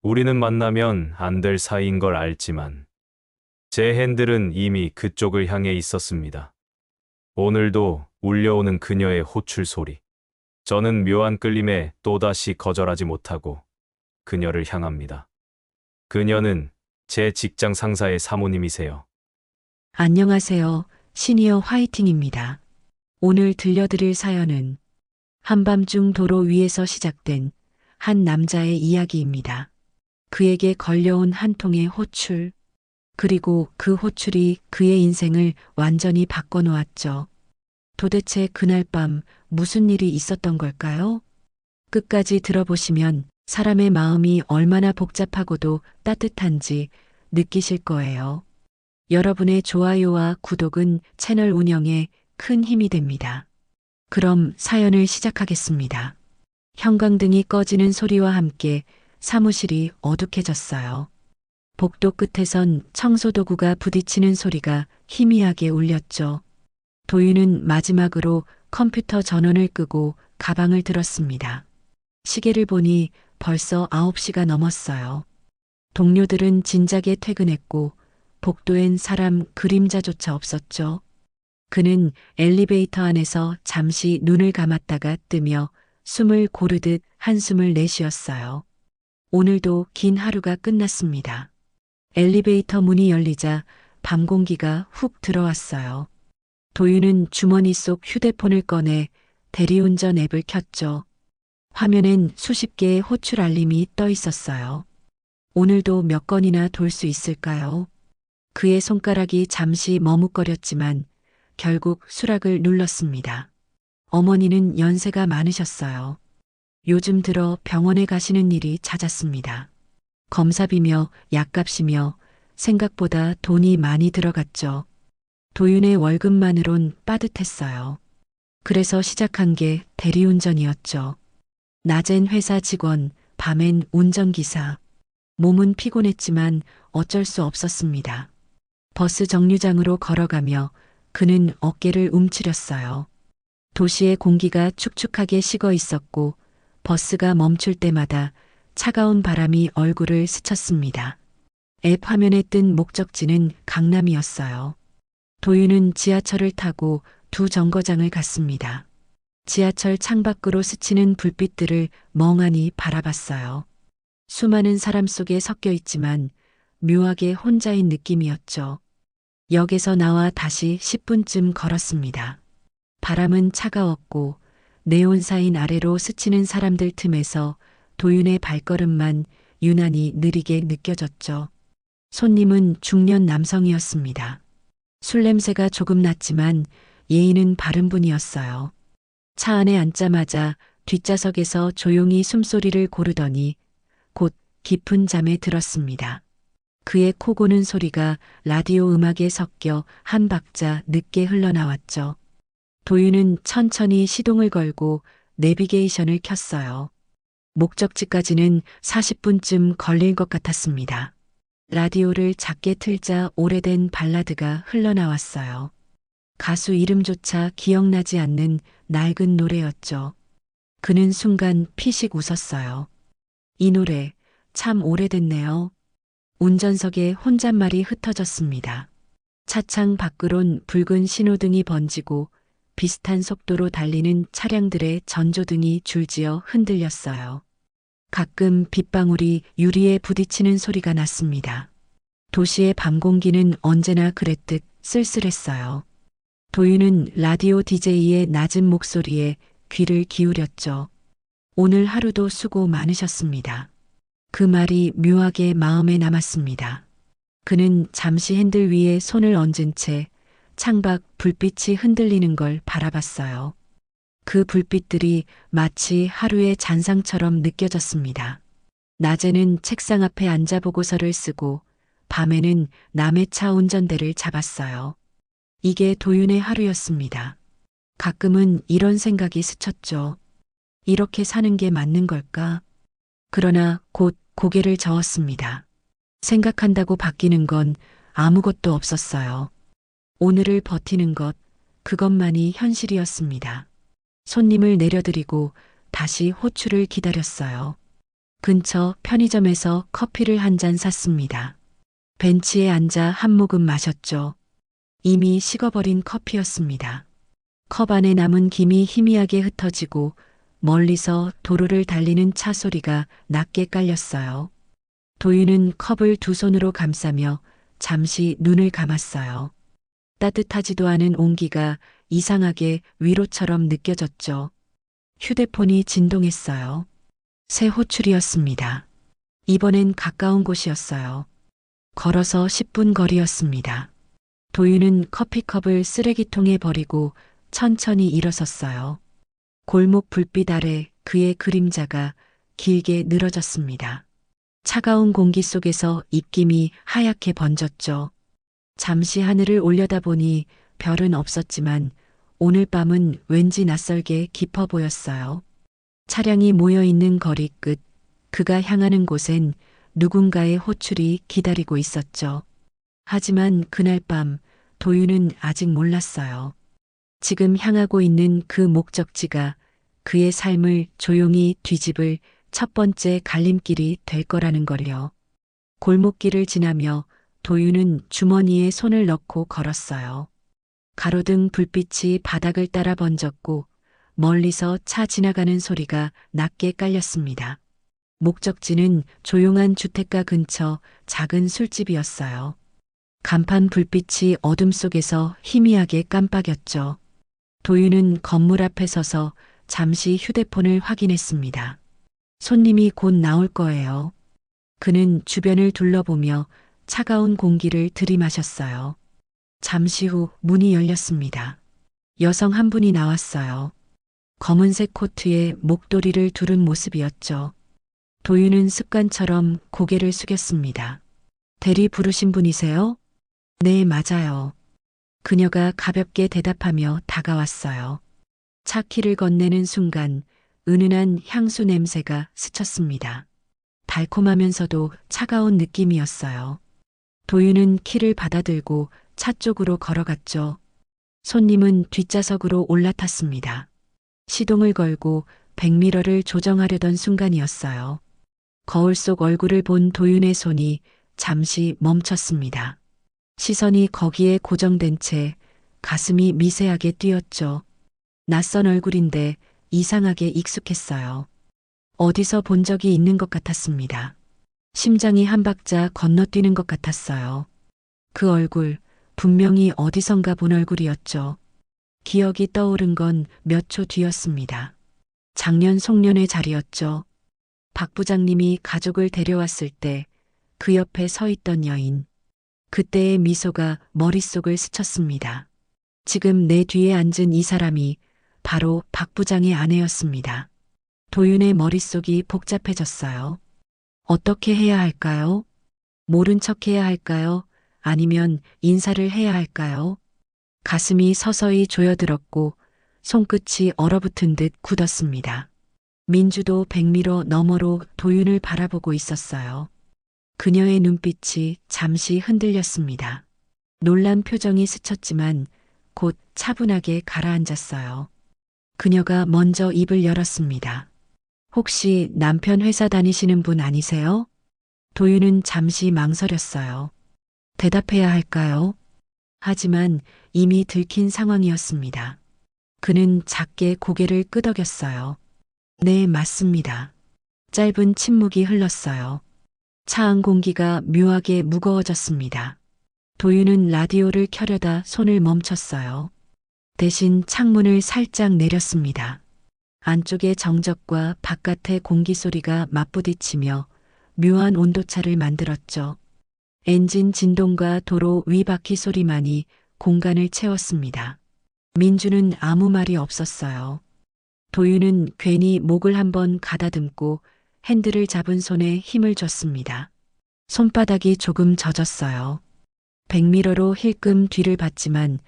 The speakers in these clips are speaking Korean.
우리는 만나면 안 될 사이인 걸 알지만 제 핸들은 이미 그쪽을 향해 있었습니다. 오늘도 울려오는 그녀의 호출 소리. 저는 묘한 끌림에 또다시 거절하지 못하고 그녀를 향합니다. 그녀는 제 직장 상사의 사모님이세요. 안녕하세요. 시니어 화이팅입니다. 오늘 들려드릴 사연은 한밤중 도로 위에서 시작된 한 남자의 이야기입니다. 그에게 걸려온 한 통의 호출, 그리고 그 호출이 그의 인생을 완전히 바꿔놓았죠. 도대체 그날 밤 무슨 일이 있었던 걸까요? 끝까지 들어보시면 사람의 마음이 얼마나 복잡하고도 따뜻한지 느끼실 거예요. 여러분의 좋아요와 구독은 채널 운영에 큰 힘이 됩니다. 그럼 사연을 시작하겠습니다. 형광등이 꺼지는 소리와 함께 사무실이 어둑해졌어요. 복도 끝에선 청소도구가 부딪히는 소리가 희미하게 울렸죠. 도윤은 마지막으로 컴퓨터 전원을 끄고 가방을 들었습니다. 시계를 보니 벌써 9시가 넘었어요. 동료들은 진작에 퇴근했고 복도엔 사람 그림자조차 없었죠. 그는 엘리베이터 안에서 잠시 눈을 감았다가 뜨며 숨을 고르듯 한숨을 내쉬었어요. 오늘도 긴 하루가 끝났습니다. 엘리베이터 문이 열리자 밤 공기가 훅 들어왔어요. 도윤은 주머니 속 휴대폰을 꺼내 대리운전 앱을 켰죠. 화면엔 수십 개의 호출 알림이 떠 있었어요. 오늘도 몇 건이나 돌 수 있을까요? 그의 손가락이 잠시 머뭇거렸지만 결국 수락을 눌렀습니다. 어머니는 연세가 많으셨어요. 요즘 들어 병원에 가시는 일이 잦았습니다. 검사비며 약값이며 생각보다 돈이 많이 들어갔죠. 도윤의 월급만으론 빠듯했어요. 그래서 시작한 게 대리운전이었죠. 낮엔 회사 직원, 밤엔 운전기사. 몸은 피곤했지만 어쩔 수 없었습니다. 버스 정류장으로 걸어가며 그는 어깨를 움츠렸어요. 도시의 공기가 축축하게 식어 있었고 버스가 멈출 때마다 차가운 바람이 얼굴을 스쳤습니다. 앱 화면에 뜬 목적지는 강남이었어요. 도윤은 지하철을 타고 두 정거장을 갔습니다. 지하철 창밖으로 스치는 불빛들을 멍하니 바라봤어요. 수많은 사람 속에 섞여 있지만 묘하게 혼자인 느낌이었죠. 역에서 나와 다시 10분쯤 걸었습니다. 바람은 차가웠고 네온사인 아래로 스치는 사람들 틈에서 도윤의 발걸음만 유난히 느리게 느껴졌죠. 손님은 중년 남성이었습니다. 술 냄새가 조금 났지만 예의는 바른 분이었어요. 차 안에 앉자마자 뒷좌석에서 조용히 숨소리를 고르더니 곧 깊은 잠에 들었습니다. 그의 코 고는 소리가 라디오 음악에 섞여 한 박자 늦게 흘러나왔죠. 도윤은 천천히 시동을 걸고 내비게이션을 켰어요. 목적지까지는 40분쯤 걸릴 것 같았습니다. 라디오를 작게 틀자 오래된 발라드가 흘러나왔어요. 가수 이름조차 기억나지 않는 낡은 노래였죠. 그는 순간 피식 웃었어요. 이 노래 참 오래됐네요. 운전석에 혼잣말이 흩어졌습니다. 차창 밖으론 붉은 신호등이 번지고 비슷한 속도로 달리는 차량들의 전조등이 줄지어 흔들렸어요. 가끔 빗방울이 유리에 부딪히는 소리가 났습니다. 도시의 밤 공기는 언제나 그랬듯 쓸쓸했어요. 도윤은 라디오 DJ의 낮은 목소리에 귀를 기울였죠. 오늘 하루도 수고 많으셨습니다. 그 말이 묘하게 마음에 남았습니다. 그는 잠시 핸들 위에 손을 얹은 채 창밖 불빛이 흔들리는 걸 바라봤어요. 그 불빛들이 마치 하루의 잔상처럼 느껴졌습니다. 낮에는 책상 앞에 앉아 보고서를 쓰고 밤에는 남의 차 운전대를 잡았어요. 이게 도윤의 하루였습니다. 가끔은 이런 생각이 스쳤죠. 이렇게 사는 게 맞는 걸까? 그러나 곧 고개를 저었습니다. 생각한다고 바뀌는 건 아무것도 없었어요. 오늘을 버티는 것, 그것만이 현실이었습니다. 손님을 내려드리고 다시 호출을 기다렸어요. 근처 편의점에서 커피를 한 잔 샀습니다. 벤치에 앉아 한 모금 마셨죠. 이미 식어버린 커피였습니다. 컵 안에 남은 김이 희미하게 흩어지고 멀리서 도로를 달리는 차 소리가 낮게 깔렸어요. 도윤은 컵을 두 손으로 감싸며 잠시 눈을 감았어요. 따뜻하지도 않은 온기가 이상하게 위로처럼 느껴졌죠. 휴대폰이 진동했어요. 새 호출이었습니다. 이번엔 가까운 곳이었어요. 걸어서 10분 거리였습니다. 도윤은 커피컵을 쓰레기통에 버리고 천천히 일어섰어요. 골목 불빛 아래 그의 그림자가 길게 늘어졌습니다. 차가운 공기 속에서 입김이 하얗게 번졌죠. 잠시 하늘을 올려다보니 별은 없었지만 오늘 밤은 왠지 낯설게 깊어 보였어요. 차량이 모여있는 거리 끝, 그가 향하는 곳엔 누군가의 호출이 기다리고 있었죠. 하지만 그날 밤 도윤은 아직 몰랐어요. 지금 향하고 있는 그 목적지가 그의 삶을 조용히 뒤집을 첫 번째 갈림길이 될 거라는 걸요. 골목길을 지나며 도윤은 주머니에 손을 넣고 걸었어요. 가로등 불빛이 바닥을 따라 번졌고 멀리서 차 지나가는 소리가 낮게 깔렸습니다. 목적지는 조용한 주택가 근처 작은 술집이었어요. 간판 불빛이 어둠 속에서 희미하게 깜빡였죠. 도윤은 건물 앞에 서서 잠시 휴대폰을 확인했습니다. 손님이 곧 나올 거예요. 그는 주변을 둘러보며 차가운 공기를 들이마셨어요. 잠시 후 문이 열렸습니다. 여성 한 분이 나왔어요. 검은색 코트에 목도리를 두른 모습이었죠. 도윤은 습관처럼 고개를 숙였습니다. 대리 부르신 분이세요? 네, 맞아요. 그녀가 가볍게 대답하며 다가왔어요. 차 키를 건네는 순간 은은한 향수 냄새가 스쳤습니다. 달콤하면서도 차가운 느낌이었어요. 도윤은 키를 받아들고 차 쪽으로 걸어갔죠. 손님은 뒷좌석으로 올라탔습니다. 시동을 걸고 백미러를 조정하려던 순간이었어요. 거울 속 얼굴을 본 도윤의 손이 잠시 멈췄습니다. 시선이 거기에 고정된 채 가슴이 미세하게 뛰었죠. 낯선 얼굴인데 이상하게 익숙했어요. 어디서 본 적이 있는 것 같았습니다. 심장이 한 박자 건너뛰는 것 같았어요. 그 얼굴, 분명히 어디선가 본 얼굴이었죠. 기억이 떠오른 건 몇 초 뒤였습니다. 작년 송년회 자리였죠. 박 부장님이 가족을 데려왔을 때 그 옆에 서 있던 여인. 그때의 미소가 머릿속을 스쳤습니다. 지금 내 뒤에 앉은 이 사람이 바로 박 부장의 아내였습니다. 도윤의 머릿속이 복잡해졌어요. 어떻게 해야 할까요? 모른 척 해야 할까요? 아니면 인사를 해야 할까요? 가슴이 서서히 조여들었고 손끝이 얼어붙은 듯 굳었습니다. 민주도 백미러 너머로 도윤을 바라보고 있었어요. 그녀의 눈빛이 잠시 흔들렸습니다. 놀란 표정이 스쳤지만 곧 차분하게 가라앉았어요. 그녀가 먼저 입을 열었습니다. 혹시 남편 회사 다니시는 분 아니세요? 도윤은 잠시 망설였어요. 대답해야 할까요? 하지만 이미 들킨 상황이었습니다. 그는 작게 고개를 끄덕였어요. 네, 맞습니다. 짧은 침묵이 흘렀어요. 차 안 공기가 묘하게 무거워졌습니다. 도윤은 라디오를 켜려다 손을 멈췄어요. 대신 창문을 살짝 내렸습니다. 안쪽의 정적과 바깥의 공기 소리가 맞부딪히며 묘한 온도차를 만들었죠. 엔진 진동과 도로 위 바퀴 소리만이 공간을 채웠습니다. 민주는 아무 말이 없었어요. 도윤은 괜히 목을 한번 가다듬고 핸들을 잡은 손에 힘을 줬습니다. 손바닥이 조금 젖었어요. 백미러로 힐끔 뒤를 봤지만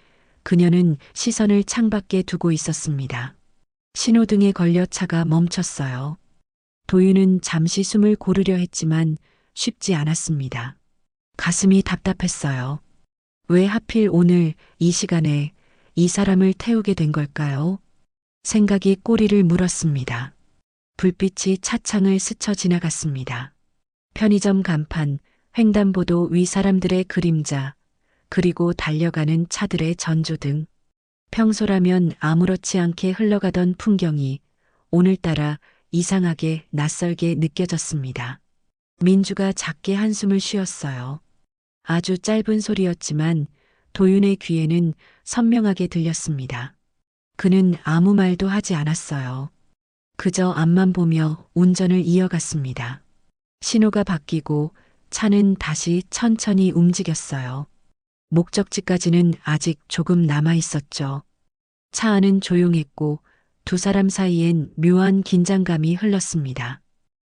그녀는 시선을 창밖에 두고 있었습니다. 신호등에 걸려 차가 멈췄어요. 도윤은 잠시 숨을 고르려 했지만 쉽지 않았습니다. 가슴이 답답했어요. 왜 하필 오늘 이 시간에 이 사람을 태우게 된 걸까요? 생각이 꼬리를 물었습니다. 불빛이 차창을 스쳐 지나갔습니다. 편의점 간판, 횡단보도 위 사람들의 그림자, 그리고 달려가는 차들의 전조등. 평소라면 아무렇지 않게 흘러가던 풍경이 오늘따라 이상하게 낯설게 느껴졌습니다. 민주가 작게 한숨을 쉬었어요. 아주 짧은 소리였지만 도윤의 귀에는 선명하게 들렸습니다. 그는 아무 말도 하지 않았어요. 그저 앞만 보며 운전을 이어갔습니다. 신호가 바뀌고 차는 다시 천천히 움직였어요. 목적지까지는 아직 조금 남아 있었죠. 차 안은 조용했고 두 사람 사이엔 묘한 긴장감이 흘렀습니다.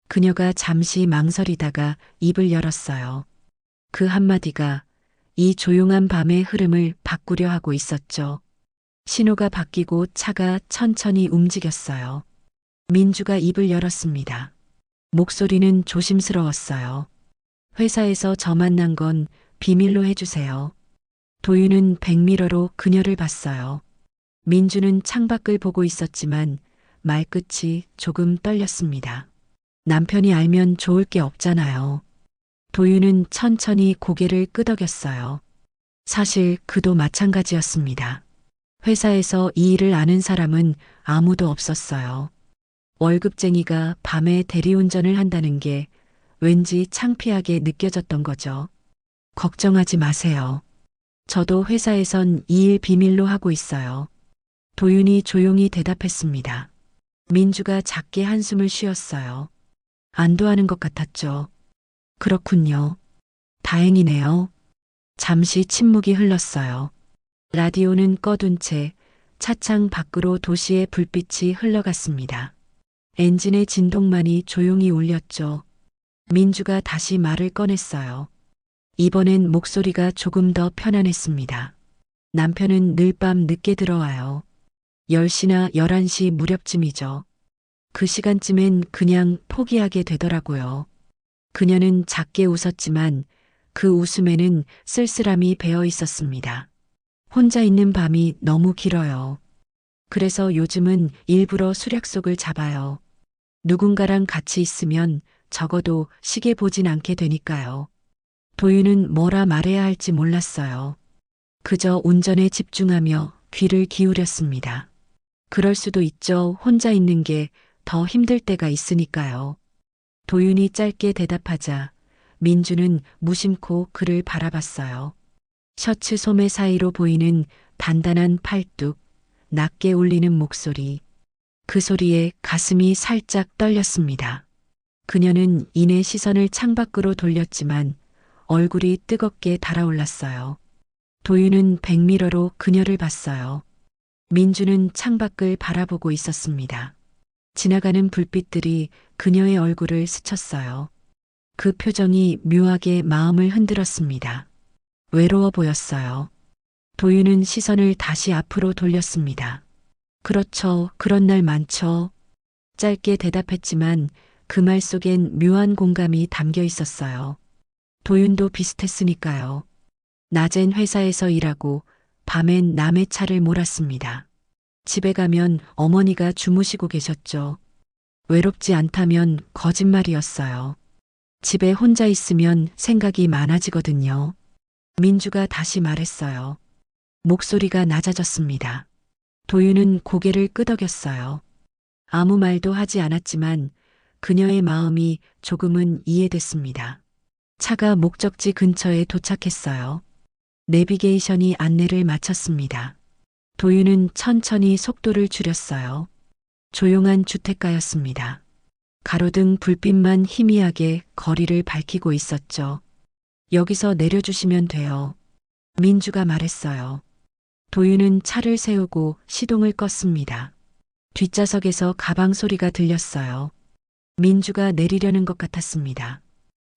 그녀가 잠시 망설이다가 입을 열었어요. 그 한마디가 이 조용한 밤의 흐름을 바꾸려 하고 있었죠. 신호가 바뀌고 차가 천천히 움직였어요. 민주가 입을 열었습니다. 목소리는 조심스러웠어요. 회사에서 저 만난 건 비밀로 해주세요. 도윤은 백미러로 그녀를 봤어요. 민주는 창밖을 보고 있었지만 말끝이 조금 떨렸습니다. 남편이 알면 좋을 게 없잖아요. 도윤은 천천히 고개를 끄덕였어요. 사실 그도 마찬가지였습니다. 회사에서 이 일을 아는 사람은 아무도 없었어요. 월급쟁이가 밤에 대리운전을 한다는 게 왠지 창피하게 느껴졌던 거죠. 걱정하지 마세요. 저도 회사에선 이 일 비밀로 하고 있어요. 도윤이 조용히 대답했습니다. 민주가 작게 한숨을 쉬었어요. 안도하는 것 같았죠. 그렇군요. 다행이네요. 잠시 침묵이 흘렀어요. 라디오는 꺼둔 채 차창 밖으로 도시의 불빛이 흘러갔습니다. 엔진의 진동만이 조용히 울렸죠. 민주가 다시 말을 꺼냈어요. 이번엔 목소리가 조금 더 편안했습니다. 남편은 늘 밤 늦게 들어와요. 10시나 11시 무렵쯤이죠. 그 시간쯤엔 그냥 포기하게 되더라고요. 그녀는 작게 웃었지만 그 웃음에는 쓸쓸함이 배어 있었습니다. 혼자 있는 밤이 너무 길어요. 그래서 요즘은 일부러 수락속을 잡아요. 누군가랑 같이 있으면 적어도 시계 보진 않게 되니까요. 도윤은 뭐라 말해야 할지 몰랐어요. 그저 운전에 집중하며 귀를 기울였습니다. 그럴 수도 있죠. 혼자 있는 게 더 힘들 때가 있으니까요. 도윤이 짧게 대답하자 민주는 무심코 그를 바라봤어요. 셔츠 소매 사이로 보이는 단단한 팔뚝, 낮게 울리는 목소리. 그 소리에 가슴이 살짝 떨렸습니다. 그녀는 이내 시선을 창밖으로 돌렸지만 얼굴이 뜨겁게 달아올랐어요. 도윤은 백미러로 그녀를 봤어요. 민주는 창밖을 바라보고 있었습니다. 지나가는 불빛들이 그녀의 얼굴을 스쳤어요. 그 표정이 묘하게 마음을 흔들었습니다. 외로워 보였어요. 도윤은 시선을 다시 앞으로 돌렸습니다. 그렇죠. 그런 날 많죠. 짧게 대답했지만 그 말 속엔 묘한 공감이 담겨 있었어요. 도윤도 비슷했으니까요. 낮엔 회사에서 일하고 밤엔 남의 차를 몰았습니다. 집에 가면 어머니가 주무시고 계셨죠. 외롭지 않다면 거짓말이었어요. 집에 혼자 있으면 생각이 많아지거든요. 민주가 다시 말했어요. 목소리가 낮아졌습니다. 도윤은 고개를 끄덕였어요. 아무 말도 하지 않았지만 그녀의 마음이 조금은 이해됐습니다. 차가 목적지 근처에 도착했어요. 내비게이션이 안내를 마쳤습니다. 도윤은 천천히 속도를 줄였어요. 조용한 주택가였습니다. 가로등 불빛만 희미하게 거리를 밝히고 있었죠. 여기서 내려주시면 돼요. 민주가 말했어요. 도윤은 차를 세우고 시동을 껐습니다. 뒷좌석에서 가방 소리가 들렸어요. 민주가 내리려는 것 같았습니다.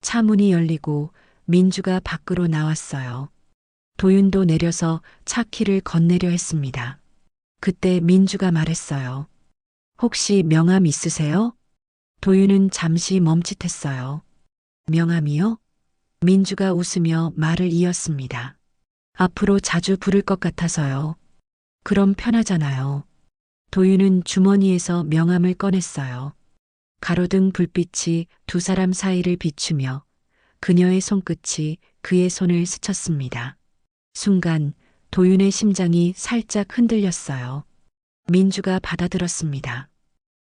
차 문이 열리고 민주가 밖으로 나왔어요. 도윤도 내려서 차 키를 건네려 했습니다. 그때 민주가 말했어요. 혹시 명함 있으세요? 도윤은 잠시 멈칫했어요. 명함이요? 민주가 웃으며 말을 이었습니다. 앞으로 자주 부를 것 같아서요. 그럼 편하잖아요. 도윤은 주머니에서 명함을 꺼냈어요. 가로등 불빛이 두 사람 사이를 비추며 그녀의 손끝이 그의 손을 스쳤습니다. 순간 도윤의 심장이 살짝 흔들렸어요. 민주가 받아들었습니다.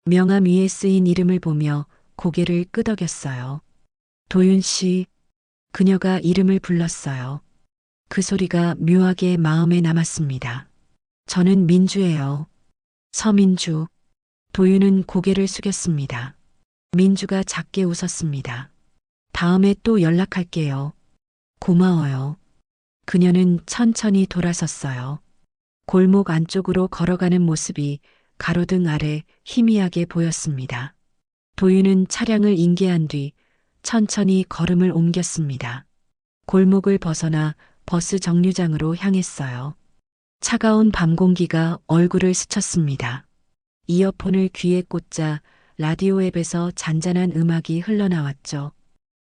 명함 위에 쓰인 이름을 보며 고개를 끄덕였어요. 도윤 씨, 그녀가 이름을 불렀어요. 그 소리가 묘하게 마음에 남았습니다. 저는 민주예요. 서민주. 도윤은 고개를 숙였습니다. 민주가 작게 웃었습니다. 다음에 또 연락할게요. 고마워요. 그녀는 천천히 돌아섰어요. 골목 안쪽으로 걸어가는 모습이 가로등 아래 희미하게 보였습니다. 도윤은 차량을 인계한 뒤 천천히 걸음을 옮겼습니다. 골목을 벗어나 버스 정류장으로 향했어요. 차가운 밤 공기가 얼굴을 스쳤습니다. 이어폰을 귀에 꽂자 라디오 앱에서 잔잔한 음악이 흘러나왔죠.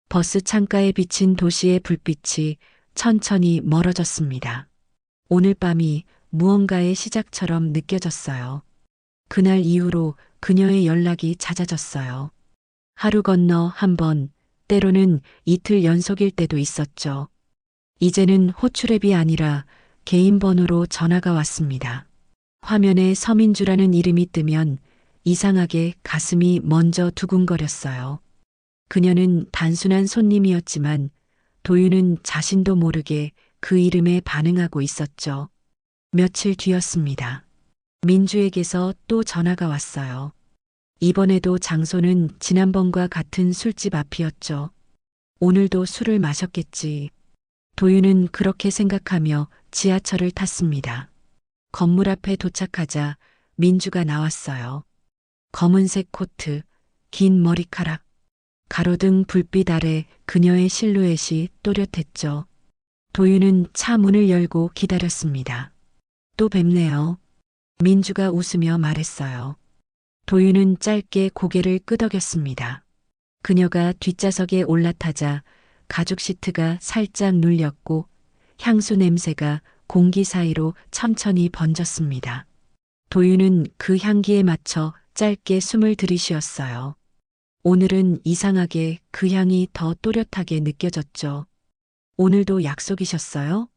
버스 창가에 비친 도시의 불빛이 천천히 멀어졌습니다. 오늘 밤이 무언가의 시작처럼 느껴졌어요. 그날 이후로 그녀의 연락이 잦아졌어요. 하루 건너 한 번, 때로는 이틀 연속일 때도 있었죠. 이제는 호출앱이 아니라 개인 번호로 전화가 왔습니다. 화면에 서민주라는 이름이 뜨면 이상하게 가슴이 먼저 두근거렸어요. 그녀는 단순한 손님이었지만 도윤은 자신도 모르게 그 이름에 반응하고 있었죠. 며칠 뒤였습니다. 민주에게서 또 전화가 왔어요. 이번에도 장소는 지난번과 같은 술집 앞이었죠. 오늘도 술을 마셨겠지. 도윤은 그렇게 생각하며 지하철을 탔습니다. 건물 앞에 도착하자 민주가 나왔어요. 검은색 코트, 긴 머리카락, 가로등 불빛 아래 그녀의 실루엣이 또렷했죠. 도윤은 차 문을 열고 기다렸습니다. 또 뵙네요. 민주가 웃으며 말했어요. 도윤은 짧게 고개를 끄덕였습니다. 그녀가 뒷좌석에 올라타자 가죽 시트가 살짝 눌렸고 향수 냄새가 공기 사이로 천천히 번졌습니다. 도윤은 그 향기에 맞춰 짧게 숨을 들이쉬었어요. 오늘은 이상하게 그 향이 더 또렷하게 느껴졌죠. 오늘도 약속이셨어요?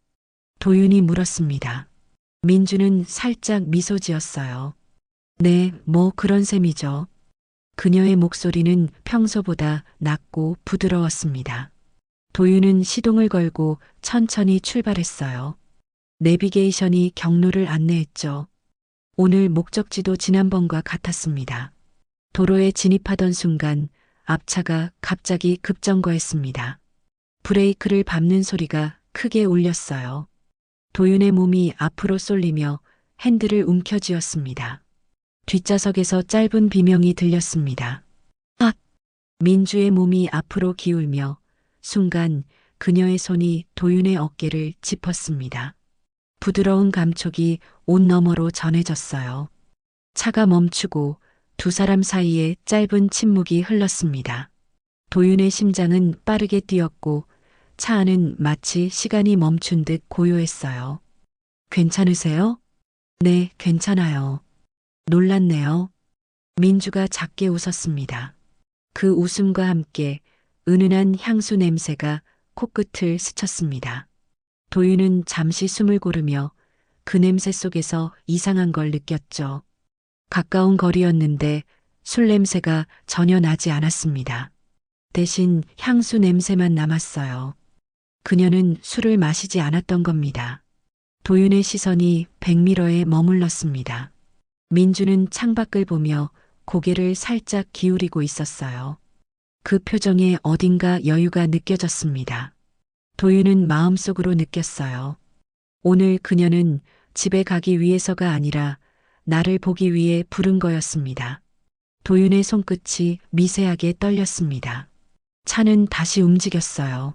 도윤이 물었습니다. 민주는 살짝 미소 지었어요. 네, 뭐 그런 셈이죠. 그녀의 목소리는 평소보다 낮고 부드러웠습니다. 도윤은 시동을 걸고 천천히 출발했어요. 내비게이션이 경로를 안내했죠. 오늘 목적지도 지난번과 같았습니다. 도로에 진입하던 순간 앞차가 갑자기 급정거했습니다. 브레이크를 밟는 소리가 크게 울렸어요. 도윤의 몸이 앞으로 쏠리며 핸들을 움켜쥐었습니다. 뒷좌석에서 짧은 비명이 들렸습니다. 아! 민주의 몸이 앞으로 기울며 순간 그녀의 손이 도윤의 어깨를 짚었습니다. 부드러운 감촉이 옷 너머로 전해졌어요. 차가 멈추고 두 사람 사이에 짧은 침묵이 흘렀습니다. 도윤의 심장은 빠르게 뛰었고 차 안은 마치 시간이 멈춘 듯 고요했어요. 괜찮으세요? 네, 괜찮아요. 놀랐네요. 민주가 작게 웃었습니다. 그 웃음과 함께 은은한 향수 냄새가 코끝을 스쳤습니다. 도윤은 잠시 숨을 고르며 그 냄새 속에서 이상한 걸 느꼈죠. 가까운 거리였는데 술 냄새가 전혀 나지 않았습니다. 대신 향수 냄새만 남았어요. 그녀는 술을 마시지 않았던 겁니다. 도윤의 시선이 백미러에 머물렀습니다. 민주는 창밖을 보며 고개를 살짝 기울이고 있었어요. 그 표정에 어딘가 여유가 느껴졌습니다. 도윤은 마음속으로 느꼈어요. 오늘 그녀는 집에 가기 위해서가 아니라 나를 보기 위해 부른 거였습니다. 도윤의 손끝이 미세하게 떨렸습니다. 차는 다시 움직였어요.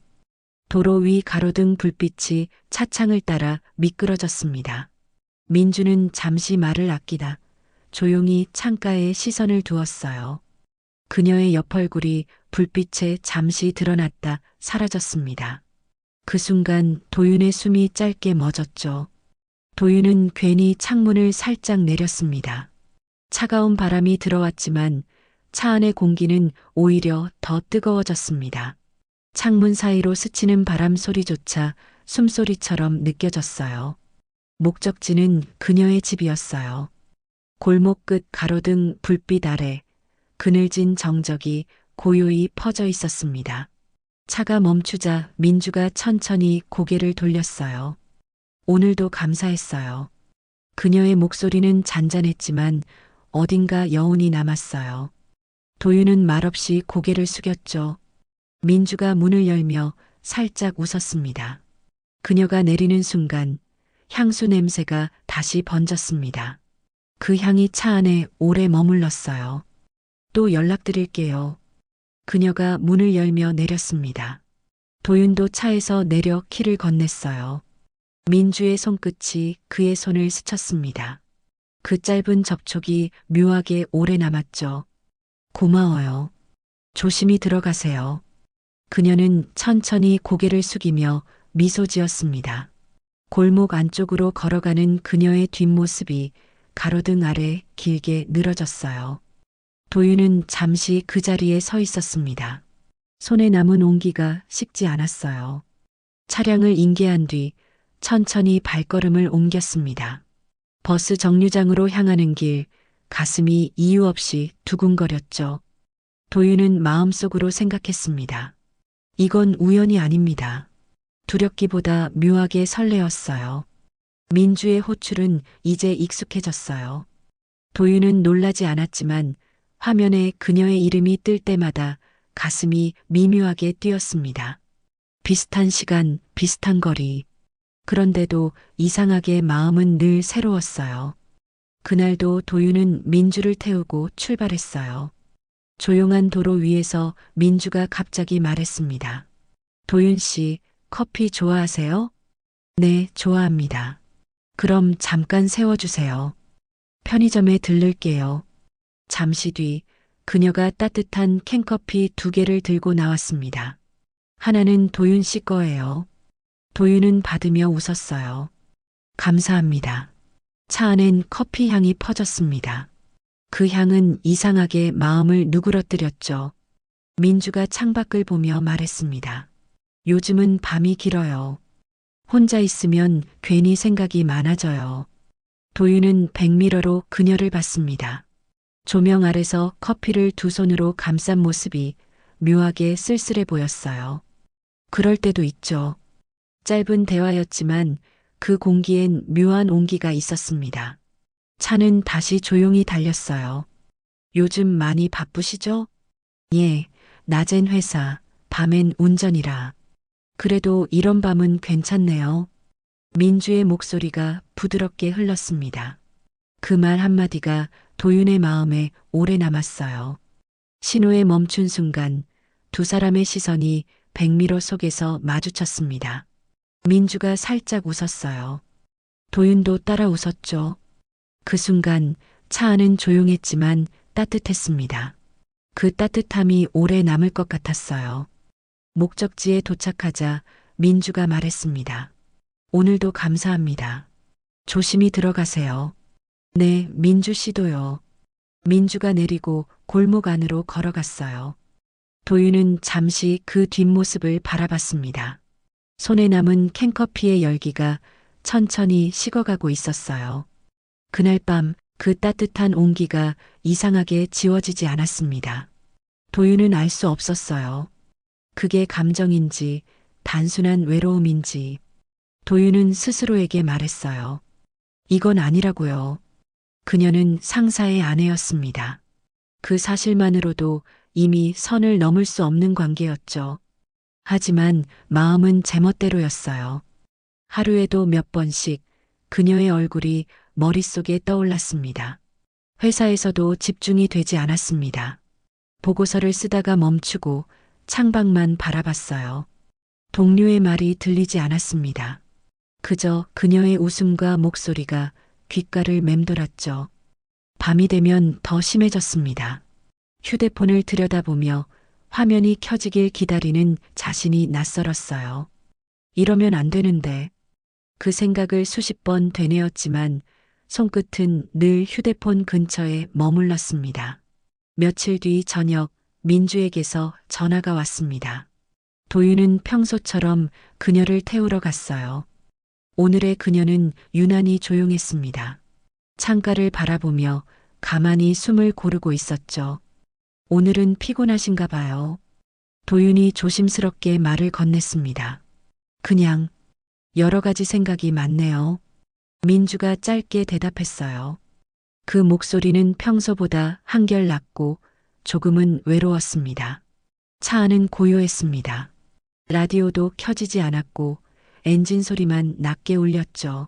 도로 위 가로등 불빛이 차창을 따라 미끄러졌습니다. 민주는 잠시 말을 아끼다 조용히 창가에 시선을 두었어요. 그녀의 옆얼굴이 불빛에 잠시 드러났다 사라졌습니다. 그 순간 도윤의 숨이 짧게 멎었죠. 도윤은 괜히 창문을 살짝 내렸습니다. 차가운 바람이 들어왔지만 차 안의 공기는 오히려 더 뜨거워졌습니다. 창문 사이로 스치는 바람 소리조차 숨소리처럼 느껴졌어요. 목적지는 그녀의 집이었어요. 골목 끝 가로등 불빛 아래 그늘진 정적이 고요히 퍼져 있었습니다. 차가 멈추자 민주가 천천히 고개를 돌렸어요. 오늘도 감사했어요. 그녀의 목소리는 잔잔했지만 어딘가 여운이 남았어요. 도윤은 말없이 고개를 숙였죠. 민주가 문을 열며 살짝 웃었습니다. 그녀가 내리는 순간 향수 냄새가 다시 번졌습니다. 그 향이 차 안에 오래 머물렀어요. 또 연락드릴게요. 그녀가 문을 열며 내렸습니다. 도윤도 차에서 내려 키를 건넸어요. 민주의 손끝이 그의 손을 스쳤습니다. 그 짧은 접촉이 묘하게 오래 남았죠. 고마워요. 조심히 들어가세요. 그녀는 천천히 고개를 숙이며 미소 지었습니다. 골목 안쪽으로 걸어가는 그녀의 뒷모습이 가로등 아래 길게 늘어졌어요. 도윤은 잠시 그 자리에 서 있었습니다. 손에 남은 온기가 식지 않았어요. 차량을 인계한 뒤 천천히 발걸음을 옮겼습니다. 버스 정류장으로 향하는 길, 가슴이 이유 없이 두근거렸죠. 도윤은 마음속으로 생각했습니다. 이건 우연이 아닙니다. 두렵기보다 묘하게 설레었어요. 민주의 호출은 이제 익숙해졌어요. 도윤은 놀라지 않았지만 화면에 그녀의 이름이 뜰 때마다 가슴이 미묘하게 뛰었습니다. 비슷한 시간, 비슷한 거리. 그런데도 이상하게 마음은 늘 새로웠어요. 그날도 도윤은 민주를 태우고 출발했어요. 조용한 도로 위에서 민주가 갑자기 말했습니다. 도윤 씨, 커피 좋아하세요? 네, 좋아합니다. 그럼 잠깐 세워주세요. 편의점에 들를게요. 잠시 뒤 그녀가 따뜻한 캔커피 2개를 들고 나왔습니다. 하나는 도윤 씨 거예요. 도윤은 받으며 웃었어요. 감사합니다. 차 안엔 커피 향이 퍼졌습니다. 그 향은 이상하게 마음을 누그러뜨렸죠. 민주가 창밖을 보며 말했습니다. 요즘은 밤이 길어요. 혼자 있으면 괜히 생각이 많아져요. 도윤은 백미러로 그녀를 봤습니다. 조명 아래서 커피를 2손으로 감싼 모습이 묘하게 쓸쓸해 보였어요. 그럴 때도 있죠. 짧은 대화였지만 그 공기엔 묘한 온기가 있었습니다. 차는 다시 조용히 달렸어요. 요즘 많이 바쁘시죠? 예, 낮엔 회사, 밤엔 운전이라. 그래도 이런 밤은 괜찮네요. 민주의 목소리가 부드럽게 흘렀습니다. 그 말 한마디가 도윤의 마음에 오래 남았어요. 신호에 멈춘 순간 2사람의 시선이 백미러 속에서 마주쳤습니다. 민주가 살짝 웃었어요. 도윤도 따라 웃었죠. 그 순간 차 안은 조용했지만 따뜻했습니다. 그 따뜻함이 오래 남을 것 같았어요. 목적지에 도착하자 민주가 말했습니다. 오늘도 감사합니다. 조심히 들어가세요. 네, 민주 씨도요. 민주가 내리고 골목 안으로 걸어갔어요. 도윤은 잠시 그 뒷모습을 바라봤습니다. 손에 남은 캔커피의 열기가 천천히 식어가고 있었어요. 그날 밤 그 따뜻한 온기가 이상하게 지워지지 않았습니다. 도윤은 알 수 없었어요. 그게 감정인지 단순한 외로움인지. 도윤은 스스로에게 말했어요. 이건 아니라고요. 그녀는 상사의 아내였습니다. 그 사실만으로도 이미 선을 넘을 수 없는 관계였죠. 하지만 마음은 제멋대로였어요. 하루에도 몇 번씩 그녀의 얼굴이 머릿속에 떠올랐습니다. 회사에서도 집중이 되지 않았습니다. 보고서를 쓰다가 멈추고 창밖만 바라봤어요. 동료의 말이 들리지 않았습니다. 그저 그녀의 웃음과 목소리가 귓가를 맴돌았죠. 밤이 되면 더 심해졌습니다. 휴대폰을 들여다보며 화면이 켜지길 기다리는 자신이 낯설었어요. 이러면 안 되는데. 그 생각을 수십 번 되뇌었지만 손끝은 늘 휴대폰 근처에 머물렀습니다. 며칠 뒤 저녁 민주에게서 전화가 왔습니다. 도윤은 평소처럼 그녀를 태우러 갔어요. 오늘의 그녀는 유난히 조용했습니다. 창가를 바라보며 가만히 숨을 고르고 있었죠. 오늘은 피곤하신가 봐요. 도윤이 조심스럽게 말을 건넸습니다. 그냥 여러 가지 생각이 많네요. 민주가 짧게 대답했어요. 그 목소리는 평소보다 한결 낮고 조금은 외로웠습니다. 차 안은 고요했습니다. 라디오도 켜지지 않았고 엔진 소리만 낮게 울렸죠.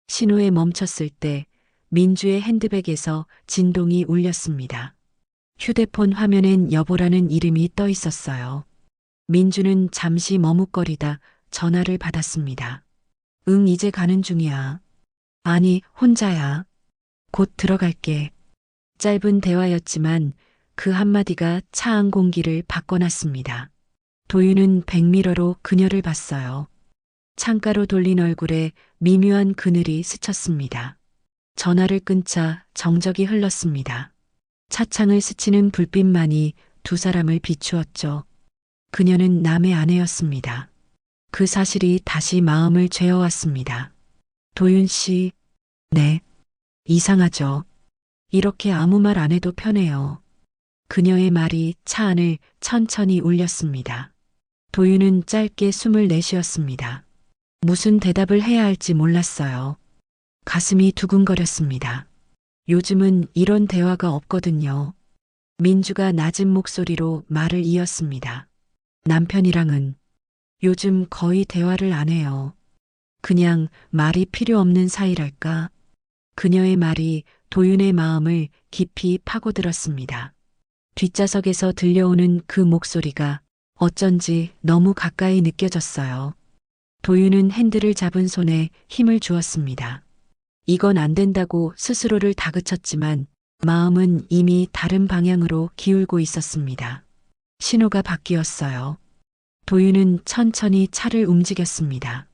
신호에 멈췄을 때 민주의 핸드백에서 진동이 울렸습니다. 휴대폰 화면엔 여보라는 이름이 떠 있었어요. 민주는 잠시 머뭇거리다 전화를 받았습니다. 응, 이제 가는 중이야. 아니, 혼자야. 곧 들어갈게. 짧은 대화였지만 그 한마디가 차 안 공기를 바꿔놨습니다. 도윤은 백미러로 그녀를 봤어요. 창가로 돌린 얼굴에 미묘한 그늘이 스쳤습니다. 전화를 끊자 정적이 흘렀습니다. 차창을 스치는 불빛만이 두 사람을 비추었죠. 그녀는 남의 아내였습니다. 그 사실이 다시 마음을 죄어왔습니다. 도윤 씨, 네. 이상하죠. 이렇게 아무 말 안 해도 편해요. 그녀의 말이 차 안을 천천히 울렸습니다. 도윤은 짧게 숨을 내쉬었습니다. 무슨 대답을 해야 할지 몰랐어요. 가슴이 두근거렸습니다. 요즘은 이런 대화가 없거든요. 민주가 낮은 목소리로 말을 이었습니다. 남편이랑은 요즘 거의 대화를 안 해요. 그냥 말이 필요 없는 사이랄까. 그녀의 말이 도윤의 마음을 깊이 파고들었습니다. 뒷좌석에서 들려오는 그 목소리가 어쩐지 너무 가까이 느껴졌어요. 도윤은 핸들을 잡은 손에 힘을 주었습니다. 이건 안 된다고 스스로를 다그쳤지만 마음은 이미 다른 방향으로 기울고 있었습니다. 신호가 바뀌었어요. 도윤은 천천히 차를 움직였습니다.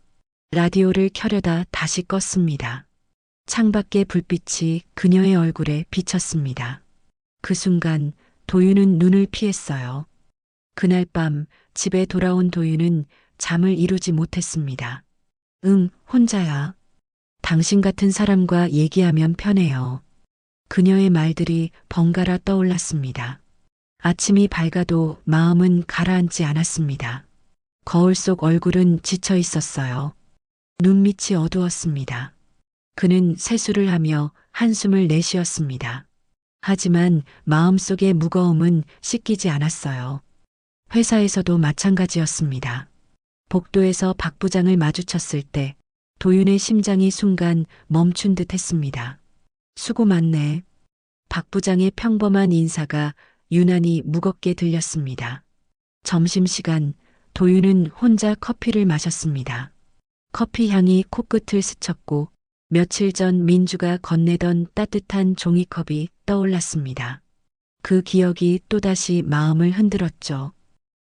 라디오를 켜려다 다시 껐습니다. 창밖의 불빛이 그녀의 얼굴에 비쳤습니다. 그 순간 도윤은 눈을 피했어요. 그날 밤 집에 돌아온 도윤은 잠을 이루지 못했습니다. 응, 혼자야. 당신 같은 사람과 얘기하면 편해요. 그녀의 말들이 번갈아 떠올랐습니다. 아침이 밝아도 마음은 가라앉지 않았습니다. 거울 속 얼굴은 지쳐 있었어요. 눈밑이 어두웠습니다. 그는 세수를 하며 한숨을 내쉬었습니다. 하지만 마음속의 무거움은 씻기지 않았어요. 회사에서도 마찬가지였습니다. 복도에서 박 부장을 마주쳤을 때 도윤의 심장이 순간 멈춘 듯 했습니다. 수고 많네. 박 부장의 평범한 인사가 유난히 무겁게 들렸습니다. 점심시간 도윤은 혼자 커피를 마셨습니다. 커피 향이 코끝을 스쳤고 며칠 전 민주가 건네던 따뜻한 종이컵이 떠올랐습니다. 그 기억이 또다시 마음을 흔들었죠.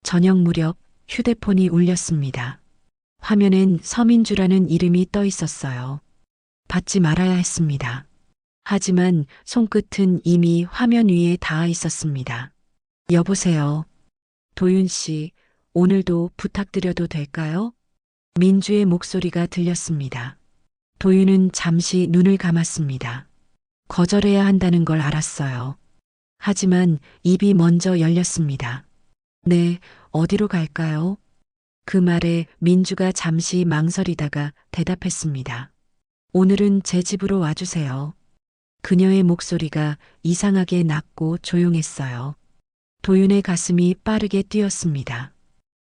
저녁 무렵 휴대폰이 울렸습니다. 화면엔 서민주라는 이름이 떠 있었어요. 받지 말아야 했습니다. 하지만 손끝은 이미 화면 위에 닿아 있었습니다. 여보세요. 도윤 씨, 오늘도 부탁드려도 될까요? 민주의 목소리가 들렸습니다. 도윤은 잠시 눈을 감았습니다. 거절해야 한다는 걸 알았어요. 하지만 입이 먼저 열렸습니다. 네, 어디로 갈까요? 그 말에 민주가 잠시 망설이다가 대답했습니다. 오늘은 제 집으로 와주세요. 그녀의 목소리가 이상하게 낮고 조용했어요. 도윤의 가슴이 빠르게 뛰었습니다.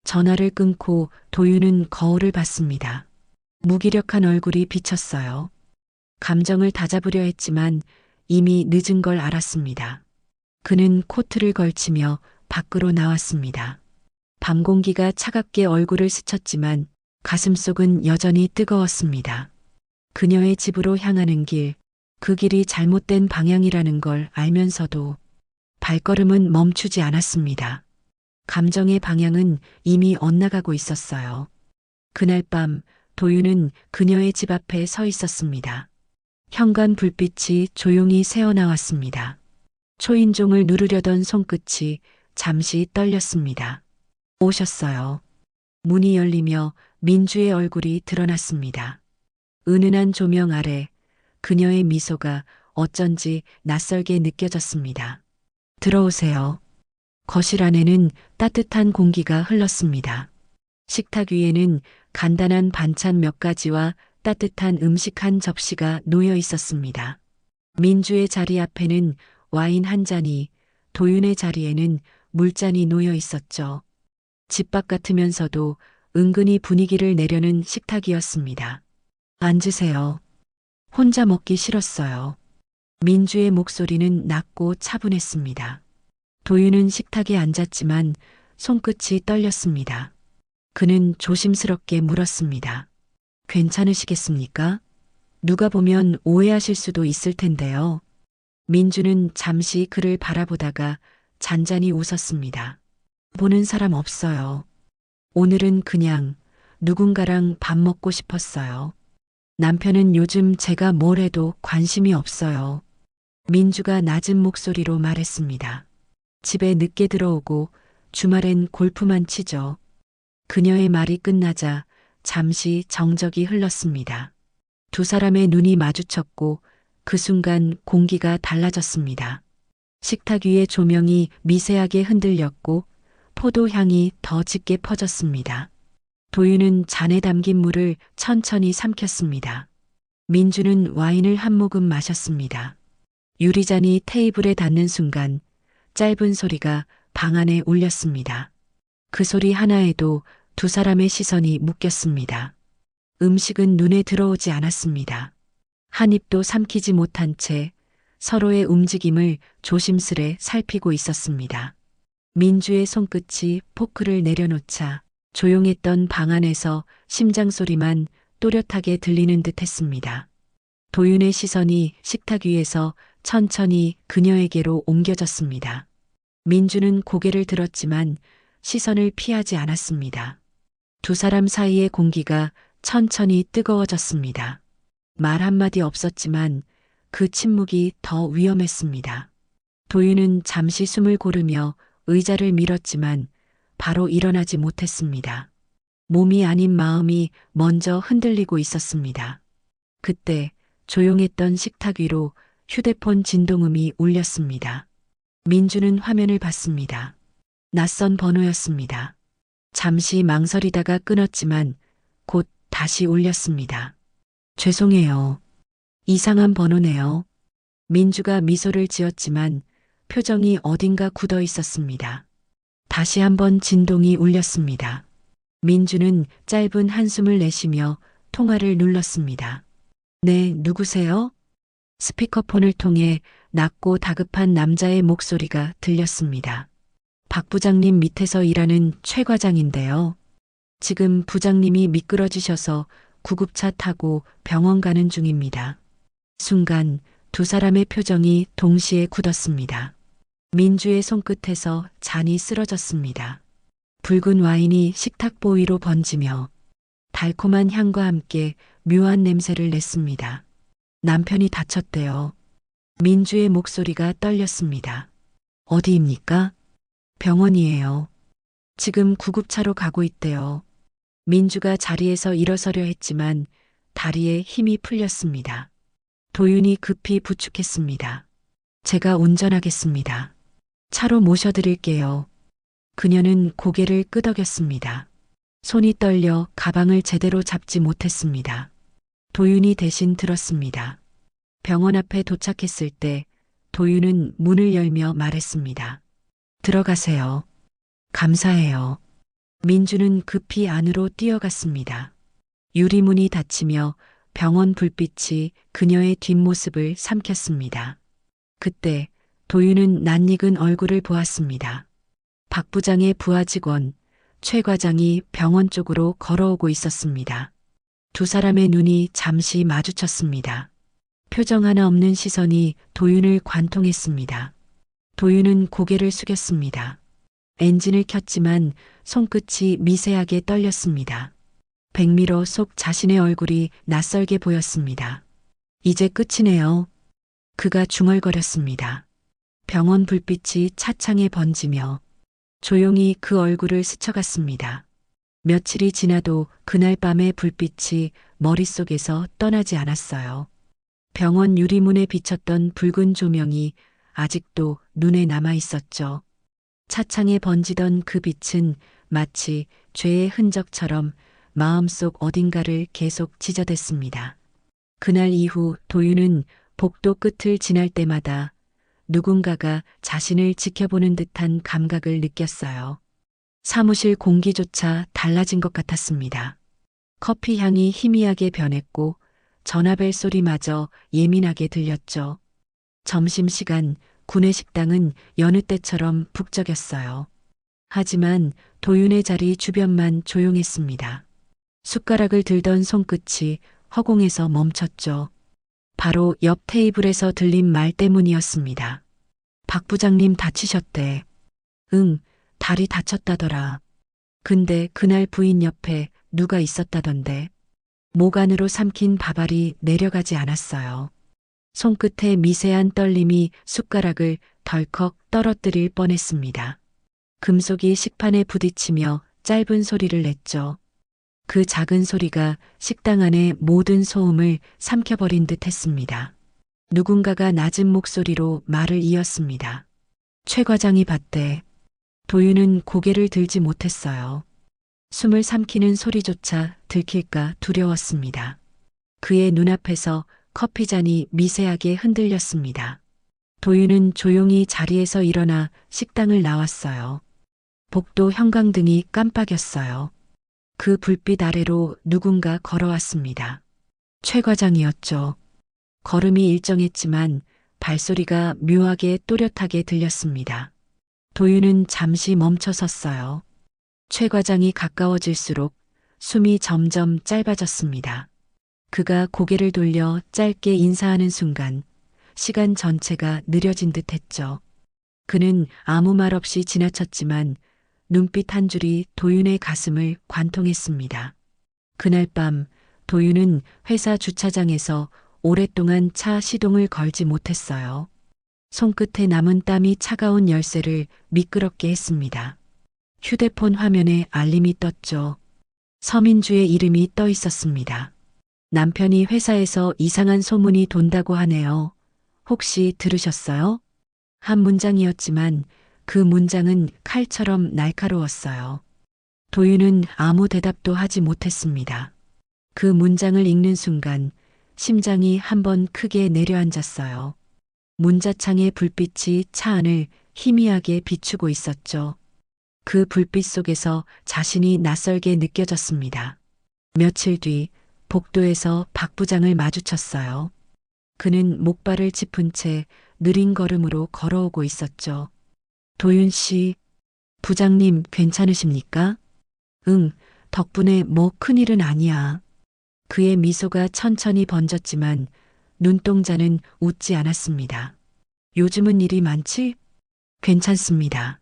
전화를 끊고 도윤은 거울을 봤습니다. 무기력한 얼굴이 비쳤어요. 감정을 다잡으려 했지만 이미 늦은 걸 알았습니다. 그는 코트를 걸치며 밖으로 나왔습니다. 밤 공기가 차갑게 얼굴을 스쳤지만 가슴속은 여전히 뜨거웠습니다. 그녀의 집으로 향하는 길, 그 길이 잘못된 방향이라는 걸 알면서도 발걸음은 멈추지 않았습니다. 감정의 방향은 이미 엇나가고 있었어요. 그날 밤 도윤은 그녀의 집 앞에 서 있었습니다. 현관 불빛이 조용히 새어나왔습니다. 초인종을 누르려던 손끝이 잠시 떨렸습니다. 오셨어요. 문이 열리며 민주의 얼굴이 드러났습니다. 은은한 조명 아래 그녀의 미소가 어쩐지 낯설게 느껴졌습니다. 들어오세요. 거실 안에는 따뜻한 공기가 흘렀습니다. 식탁 위에는 간단한 반찬 몇 가지와 따뜻한 음식 한 접시가 놓여 있었습니다. 민주의 자리 앞에는 와인 한 잔이, 도윤의 자리에는 물잔이 놓여 있었죠. 집밥 같으면서도 은근히 분위기를 내려는 식탁이었습니다. 앉으세요. 혼자 먹기 싫었어요. 민주의 목소리는 낮고 차분했습니다. 도윤은 식탁에 앉았지만 손끝이 떨렸습니다. 그는 조심스럽게 물었습니다. 괜찮으시겠습니까? 누가 보면 오해하실 수도 있을 텐데요. 민주는 잠시 그를 바라보다가 잔잔히 웃었습니다. 보는 사람 없어요. 오늘은 그냥 누군가랑 밥 먹고 싶었어요. 남편은 요즘 제가 뭘 해도 관심이 없어요. 민주가 낮은 목소리로 말했습니다. 집에 늦게 들어오고 주말엔 골프만 치죠. 그녀의 말이 끝나자 잠시 정적이 흘렀습니다. 두 사람의 눈이 마주쳤고 그 순간 공기가 달라졌습니다. 식탁 위의 조명이 미세하게 흔들렸고 포도 향이 더 짙게 퍼졌습니다. 도윤은 잔에 담긴 물을 천천히 삼켰습니다. 민주는 와인을 한 모금 마셨습니다. 유리잔이 테이블에 닿는 순간 짧은 소리가 방 안에 울렸습니다. 그 소리 하나에도 두 사람의 시선이 묶였습니다. 음식은 눈에 들어오지 않았습니다. 한 입도 삼키지 못한 채 서로의 움직임을 조심스레 살피고 있었습니다. 민주의 손끝이 포크를 내려놓자 조용했던 방 안에서 심장 소리만 또렷하게 들리는 듯 했습니다. 도윤의 시선이 식탁 위에서 천천히 그녀에게로 옮겨졌습니다. 민주는 고개를 들었지만 시선을 피하지 않았습니다. 두 사람 사이의 공기가 천천히 뜨거워졌습니다. 말 한마디 없었지만 그 침묵이 더 위험했습니다. 도윤은 잠시 숨을 고르며 의자를 밀었지만 바로 일어나지 못했습니다. 몸이 아닌 마음이 먼저 흔들리고 있었습니다. 그때 조용했던 식탁 위로 휴대폰 진동음이 울렸습니다. 민주는 화면을 봤습니다. 낯선 번호였습니다. 잠시 망설이다가 끊었지만 곧 다시 울렸습니다. 죄송해요. 이상한 번호네요. 민주가 미소를 지었지만 표정이 어딘가 굳어 있었습니다. 다시 한번 진동이 울렸습니다. 민주는 짧은 한숨을 내쉬며 통화를 눌렀습니다. 네, 누구세요? 스피커폰을 통해 낮고 다급한 남자의 목소리가 들렸습니다. 박 부장님 밑에서 일하는 최 과장인데요. 지금 부장님이 미끄러지셔서 구급차 타고 병원 가는 중입니다. 순간 두 사람의 표정이 동시에 굳었습니다. 민주의 손끝에서 잔이 쓰러졌습니다. 붉은 와인이 식탁보 위로 번지며 달콤한 향과 함께 묘한 냄새를 냈습니다. 남편이 다쳤대요. 민주의 목소리가 떨렸습니다. 어디입니까? 병원이에요. 지금 구급차로 가고 있대요. 민주가 자리에서 일어서려 했지만 다리에 힘이 풀렸습니다. 도윤이 급히 부축했습니다. 제가 운전하겠습니다. 차로 모셔드릴게요. 그녀는 고개를 끄덕였습니다. 손이 떨려 가방을 제대로 잡지 못했습니다. 도윤이 대신 들었습니다. 병원 앞에 도착했을 때 도윤은 문을 열며 말했습니다. 들어가세요. 감사해요. 민주는 급히 안으로 뛰어갔습니다. 유리문이 닫히며 병원 불빛이 그녀의 뒷모습을 삼켰습니다. 그때 도윤은 낯익은 얼굴을 보았습니다. 박 부장의 부하 직원, 최 과장이 병원 쪽으로 걸어오고 있었습니다. 두 사람의 눈이 잠시 마주쳤습니다. 표정 하나 없는 시선이 도윤을 관통했습니다. 도윤은 고개를 숙였습니다. 엔진을 켰지만 손끝이 미세하게 떨렸습니다. 백미러 속 자신의 얼굴이 낯설게 보였습니다. 이제 끝이네요. 그가 중얼거렸습니다. 병원 불빛이 차창에 번지며 조용히 그 얼굴을 스쳐갔습니다. 며칠이 지나도 그날 밤의 불빛이 머릿속에서 떠나지 않았어요. 병원 유리문에 비쳤던 붉은 조명이 아직도 눈에 남아 있었죠. 차창에 번지던 그 빛은 마치 죄의 흔적처럼 마음속 어딘가를 계속 찢어댔습니다. 그날 이후 도윤은 복도 끝을 지날 때마다 누군가가 자신을 지켜보는 듯한 감각을 느꼈어요. 사무실 공기조차 달라진 것 같았습니다. 커피 향이 희미하게 변했고 전화벨 소리마저 예민하게 들렸죠. 점심시간 구내식당은 여느 때처럼 북적였어요. 하지만 도윤의 자리 주변만 조용했습니다. 숟가락을 들던 손끝이 허공에서 멈췄죠. 바로 옆 테이블에서 들린 말 때문이었습니다. 박 부장님 다치셨대. 응, 다리 다쳤다더라. 근데 그날 부인 옆에 누가 있었다던데. 목 안으로 삼킨 밥알이 내려가지 않았어요. 손끝에 미세한 떨림이 숟가락을 덜컥 떨어뜨릴 뻔했습니다. 금속이 식판에 부딪히며 짧은 소리를 냈죠. 그 작은 소리가 식당 안의 모든 소음을 삼켜버린 듯 했습니다. 누군가가 낮은 목소리로 말을 이었습니다. 최 과장이 봤대. 도윤은 고개를 들지 못했어요. 숨을 삼키는 소리조차 들킬까 두려웠습니다. 그의 눈앞에서 커피잔이 미세하게 흔들렸습니다. 도윤은 조용히 자리에서 일어나 식당을 나왔어요. 복도 형광등이 깜빡였어요. 그 불빛 아래로 누군가 걸어왔습니다. 최 과장이었죠. 걸음이 일정했지만 발소리가 묘하게 또렷하게 들렸습니다. 도윤은 잠시 멈춰 섰어요. 최 과장이 가까워질수록 숨이 점점 짧아졌습니다. 그가 고개를 돌려 짧게 인사하는 순간 시간 전체가 느려진 듯 했죠. 그는 아무 말 없이 지나쳤지만 눈빛 한 줄이 도윤의 가슴을 관통했습니다. 그날 밤 도윤은 회사 주차장에서 오랫동안 차 시동을 걸지 못했어요. 손끝에 남은 땀이 차가운 열쇠를 미끄럽게 했습니다. 휴대폰 화면에 알림이 떴죠. 서민주의 이름이 떠 있었습니다. 남편이 회사에서 이상한 소문이 돈다고 하네요. 혹시 들으셨어요? 한 문장이었지만 그 문장은 칼처럼 날카로웠어요. 도윤은 아무 대답도 하지 못했습니다. 그 문장을 읽는 순간 심장이 한번 크게 내려앉았어요. 문자창의 불빛이 차 안을 희미하게 비추고 있었죠. 그 불빛 속에서 자신이 낯설게 느껴졌습니다. 며칠 뒤 복도에서 박 부장을 마주쳤어요. 그는 목발을 짚은 채 느린 걸음으로 걸어오고 있었죠. 도윤 씨, 부장님 괜찮으십니까? 응, 덕분에 뭐 큰일은 아니야. 그의 미소가 천천히 번졌지만 눈동자는 웃지 않았습니다. 요즘은 일이 많지? 괜찮습니다.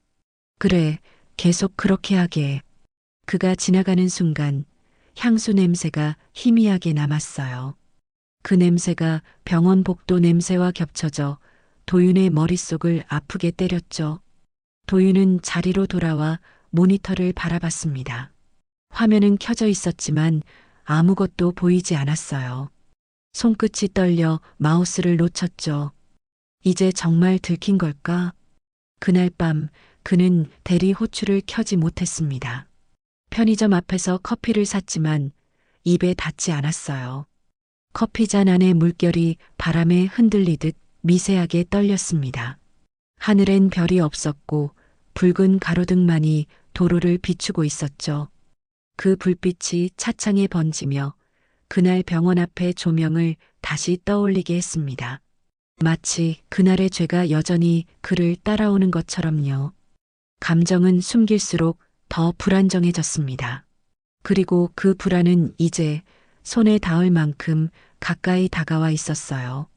그래, 계속 그렇게 하게. 그가 지나가는 순간 향수 냄새가 희미하게 남았어요. 그 냄새가 병원 복도 냄새와 겹쳐져 도윤의 머릿속을 아프게 때렸죠. 도윤은 자리로 돌아와 모니터를 바라봤습니다. 화면은 켜져 있었지만 아무것도 보이지 않았어요. 손끝이 떨려 마우스를 놓쳤죠. 이제 정말 들킨 걸까? 그날 밤 그는 대리 호출을 켜지 못했습니다. 편의점 앞에서 커피를 샀지만 입에 닿지 않았어요. 커피잔 안의 물결이 바람에 흔들리듯 미세하게 떨렸습니다. 하늘엔 별이 없었고 붉은 가로등만이 도로를 비추고 있었죠. 그 불빛이 차창에 번지며 그날 병원 앞의 조명을 다시 떠올리게 했습니다. 마치 그날의 죄가 여전히 그를 따라오는 것처럼요. 감정은 숨길수록 더 불안정해졌습니다. 그리고 그 불안은 이제 손에 닿을 만큼 가까이 다가와 있었어요.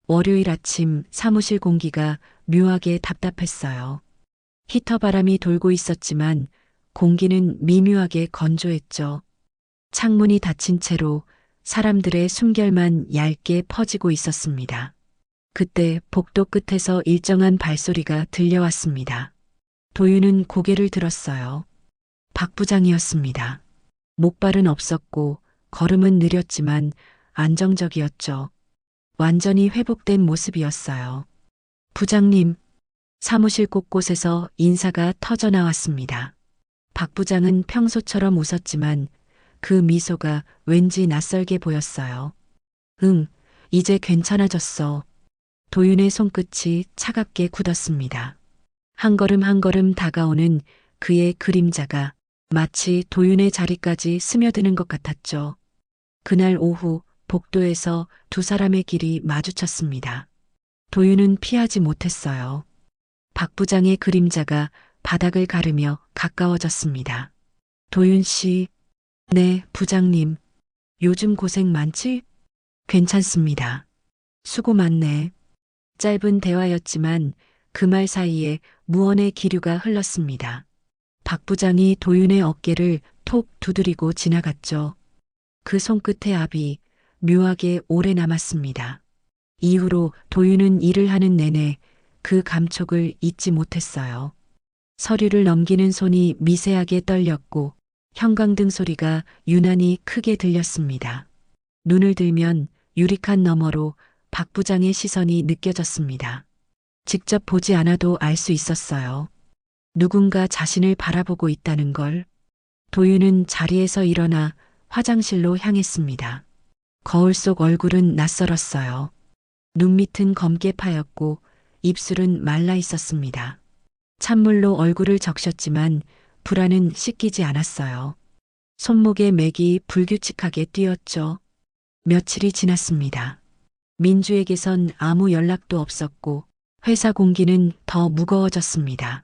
월요일 아침 사무실 공기가 묘하게 답답했어요. 히터 바람이 돌고 있었지만 공기는 미묘하게 건조했죠. 창문이 닫힌 채로 사람들의 숨결만 얇게 퍼지고 있었습니다. 그때 복도 끝에서 일정한 발소리가 들려왔습니다. 도윤은 고개를 들었어요. 박 부장이었습니다. 목발은 없었고 걸음은 느렸지만 안정적이었죠. 완전히 회복된 모습이었어요. 부장님, 사무실 곳곳에서 인사가 터져 나왔습니다. 박 부장은 평소처럼 웃었지만 그 미소가 왠지 낯설게 보였어요. 응, 이제 괜찮아졌어. 도윤의 손끝이 차갑게 굳었습니다. 한 걸음 한 걸음 다가오는 그의 그림자가 마치 도윤의 자리까지 스며드는 것 같았죠. 그날 오후 복도에서 두 사람의 길이 마주쳤습니다. 도윤은 피하지 못했어요. 박 부장의 그림자가 바닥을 가르며 가까워졌습니다. 도윤 씨, 네, 부장님. 요즘 고생 많지? 괜찮습니다. 수고 많네. 짧은 대화였지만 그 말 사이에 무언의 기류가 흘렀습니다. 박 부장이 도윤의 어깨를 톡 두드리고 지나갔죠. 그 손끝의 압이 묘하게 오래 남았습니다. 이후로 도윤은 일을 하는 내내 그 감촉을 잊지 못했어요. 서류를 넘기는 손이 미세하게 떨렸고 형광등 소리가 유난히 크게 들렸습니다. 눈을 들면 유리칸 너머로 박 부장의 시선이 느껴졌습니다. 직접 보지 않아도 알 수 있었어요. 누군가 자신을 바라보고 있다는 걸. 도윤은 자리에서 일어나 화장실로 향했습니다. 거울 속 얼굴은 낯설었어요. 눈밑은 검게 파였고 입술은 말라 있었습니다. 찬물로 얼굴을 적셨지만 불안은 씻기지 않았어요. 손목에 맥이 불규칙하게 뛰었죠. 며칠이 지났습니다. 민주에게선 아무 연락도 없었고 회사 공기는 더 무거워졌습니다.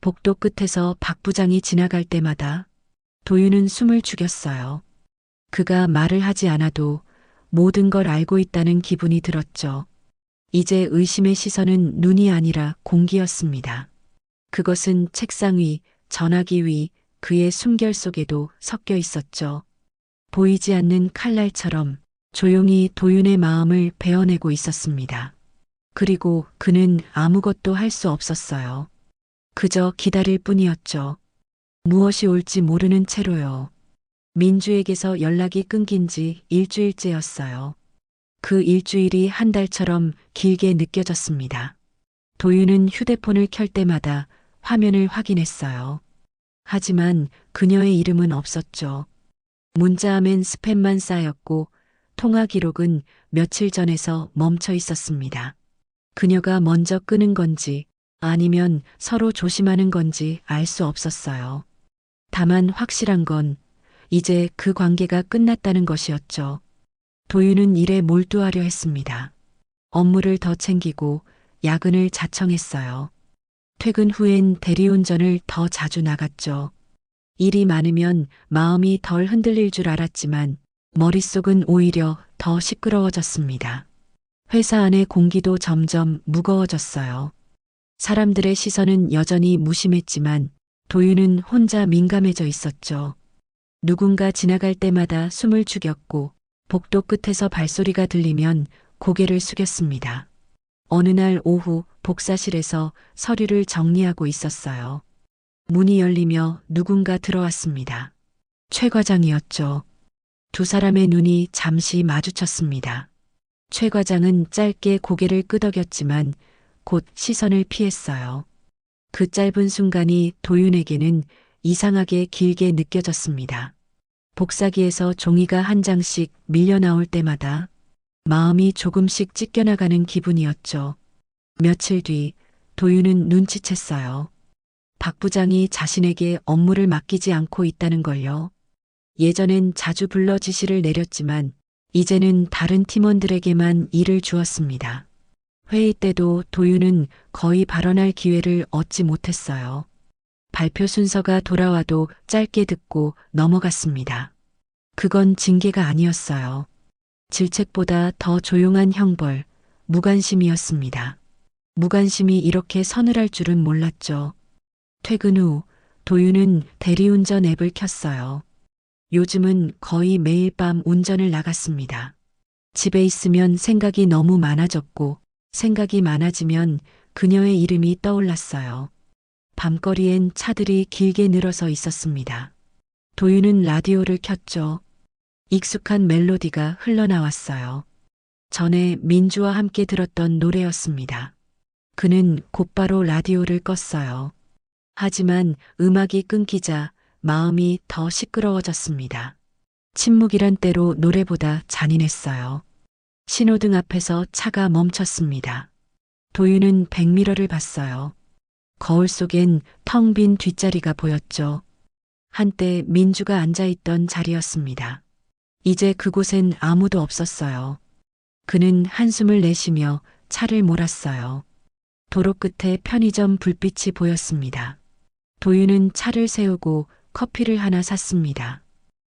복도 끝에서 박 부장이 지나갈 때마다 도윤은 숨을 죽였어요. 그가 말을 하지 않아도 모든 걸 알고 있다는 기분이 들었죠. 이제 의심의 시선은 눈이 아니라 공기였습니다. 그것은 책상 위, 전화기 위, 그의 숨결 속에도 섞여 있었죠. 보이지 않는 칼날처럼 조용히 도윤의 마음을 베어내고 있었습니다. 그리고 그는 아무것도 할 수 없었어요. 그저 기다릴 뿐이었죠. 무엇이 올지 모르는 채로요. 민주에게서 연락이 끊긴 지 일주일째였어요. 그 일주일이 한 달처럼 길게 느껴졌습니다. 도윤은 휴대폰을 켤 때마다 화면을 확인했어요. 하지만 그녀의 이름은 없었죠. 문자함엔 스팸만 쌓였고 통화 기록은 며칠 전에서 멈춰 있었습니다. 그녀가 먼저 끄는 건지 아니면 서로 조심하는 건지 알 수 없었어요. 다만 확실한 건 이제 그 관계가 끝났다는 것이었죠. 도윤은 일에 몰두하려 했습니다. 업무를 더 챙기고 야근을 자청했어요. 퇴근 후엔 대리운전을 더 자주 나갔죠. 일이 많으면 마음이 덜 흔들릴 줄 알았지만 머릿속은 오히려 더 시끄러워졌습니다. 회사 안의 공기도 점점 무거워졌어요. 사람들의 시선은 여전히 무심했지만 도윤은 혼자 민감해져 있었죠. 누군가 지나갈 때마다 숨을 죽였고 복도 끝에서 발소리가 들리면 고개를 숙였습니다. 어느 날 오후 복사실에서 서류를 정리하고 있었어요. 문이 열리며 누군가 들어왔습니다. 최 과장이었죠. 두 사람의 눈이 잠시 마주쳤습니다. 최 과장은 짧게 고개를 끄덕였지만 곧 시선을 피했어요. 그 짧은 순간이 도윤에게는 이상하게 길게 느껴졌습니다. 복사기에서 종이가 한 장씩 밀려 나올 때마다 마음이 조금씩 찢겨나가는 기분이었죠. 며칠 뒤 도윤은 눈치챘어요. 박 부장이 자신에게 업무를 맡기지 않고 있다는 걸요. 예전엔 자주 불러 지시를 내렸지만 이제는 다른 팀원들에게만 일을 주었습니다. 회의 때도 도윤은 거의 발언할 기회를 얻지 못했어요. 발표 순서가 돌아와도 짧게 듣고 넘어갔습니다. 그건 징계가 아니었어요. 질책보다 더 조용한 형벌, 무관심이었습니다. 무관심이 이렇게 서늘할 줄은 몰랐죠. 퇴근 후 도윤은 대리운전 앱을 켰어요. 요즘은 거의 매일 밤 운전을 나갔습니다. 집에 있으면 생각이 너무 많아졌고 생각이 많아지면 그녀의 이름이 떠올랐어요. 밤거리엔 차들이 길게 늘어서 있었습니다. 도윤은 라디오를 켰죠. 익숙한 멜로디가 흘러나왔어요. 전에 민주와 함께 들었던 노래였습니다. 그는 곧바로 라디오를 껐어요. 하지만 음악이 끊기자 마음이 더 시끄러워졌습니다. 침묵이란 때로 노래보다 잔인했어요. 신호등 앞에서 차가 멈췄습니다. 도윤은 백미러를 봤어요. 거울 속엔 텅 빈 뒷자리가 보였죠. 한때 민주가 앉아있던 자리였습니다. 이제 그곳엔 아무도 없었어요. 그는 한숨을 내쉬며 차를 몰았어요. 도로 끝에 편의점 불빛이 보였습니다. 도윤은 차를 세우고 커피를 하나 샀습니다.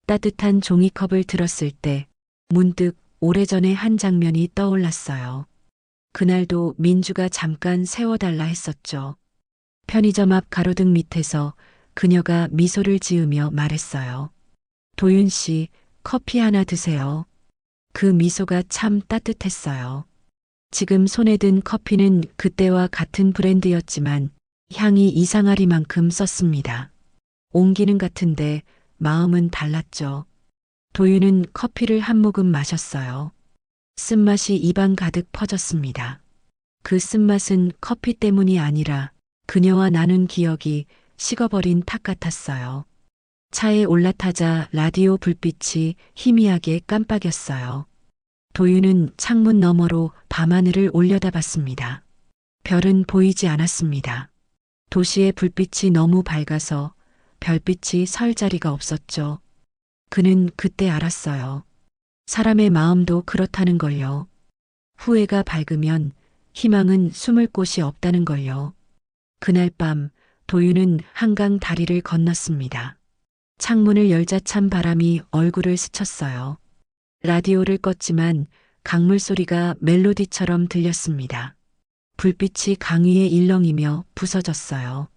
따뜻한 종이컵을 들었을 때 문득 오래전의 한 장면이 떠올랐어요. 그날도 민주가 잠깐 세워달라 했었죠. 편의점 앞 가로등 밑에서 그녀가 미소를 지으며 말했어요. 도윤 씨, 커피 하나 드세요. 그 미소가 참 따뜻했어요. 지금 손에 든 커피는 그때와 같은 브랜드였지만 향이 이상하리만큼 썼습니다. 옹기는 같은데 마음은 달랐죠. 도윤은 커피를 한 모금 마셨어요. 쓴맛이 입안 가득 퍼졌습니다. 그 쓴맛은 커피 때문이 아니라 그녀와 나눈 기억이 식어버린 탁 같았어요. 차에 올라타자 라디오 불빛이 희미하게 깜빡였어요. 도윤은 창문 너머로 밤하늘을 올려다봤습니다. 별은 보이지 않았습니다. 도시의 불빛이 너무 밝아서 별빛이 설 자리가 없었죠. 그는 그때 알았어요. 사람의 마음도 그렇다는 걸요. 후회가 밝으면 희망은 숨을 곳이 없다는 걸요. 그날 밤 도윤은 한강 다리를 건넜습니다. 창문을 열자 찬 바람이 얼굴을 스쳤어요. 라디오를 껐지만 강물 소리가 멜로디처럼 들렸습니다. 불빛이 강위에 일렁이며 부서졌어요.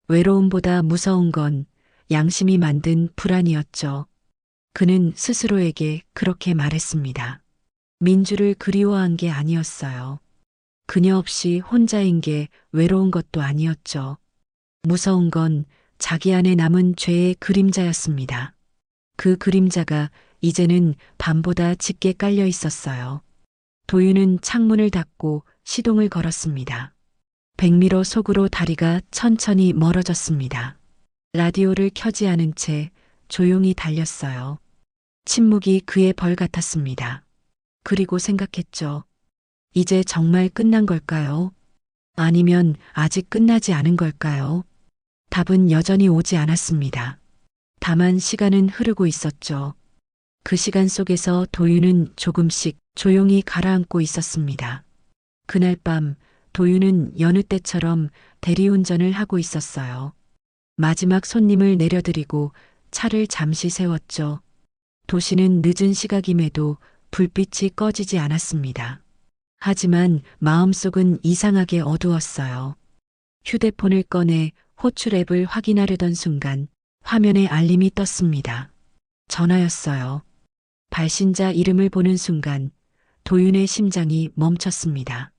외로움보다 무서운 건 양심이 만든 불안이었죠. 그는 스스로에게 그렇게 말했습니다. 민주를 그리워한 게 아니었어요. 그녀 없이 혼자인 게 외로운 것도 아니었죠. 무서운 건 자기 안에 남은 죄의 그림자였습니다. 그 그림자가 이제는 밤보다 짙게 깔려 있었어요. 도윤은 창문을 닫고 시동을 걸었습니다. 백미러 속으로 다리가 천천히 멀어졌습니다. 라디오를 켜지 않은 채 조용히 달렸어요. 침묵이 그의 벌 같았습니다. 그리고 생각했죠. 이제 정말 끝난 걸까요? 아니면 아직 끝나지 않은 걸까요? 답은 여전히 오지 않았습니다. 다만 시간은 흐르고 있었죠. 그 시간 속에서 도윤은 조금씩 조용히 가라앉고 있었습니다. 그날 밤 도윤은 여느 때처럼 대리운전을 하고 있었어요. 마지막 손님을 내려드리고 차를 잠시 세웠죠. 도시는 늦은 시각임에도 불빛이 꺼지지 않았습니다. 하지만 마음속은 이상하게 어두웠어요. 휴대폰을 꺼내 호출 앱을 확인하려던 순간 화면에 알림이 떴습니다. 전화였어요. 발신자 이름을 보는 순간 도윤의 심장이 멈췄습니다.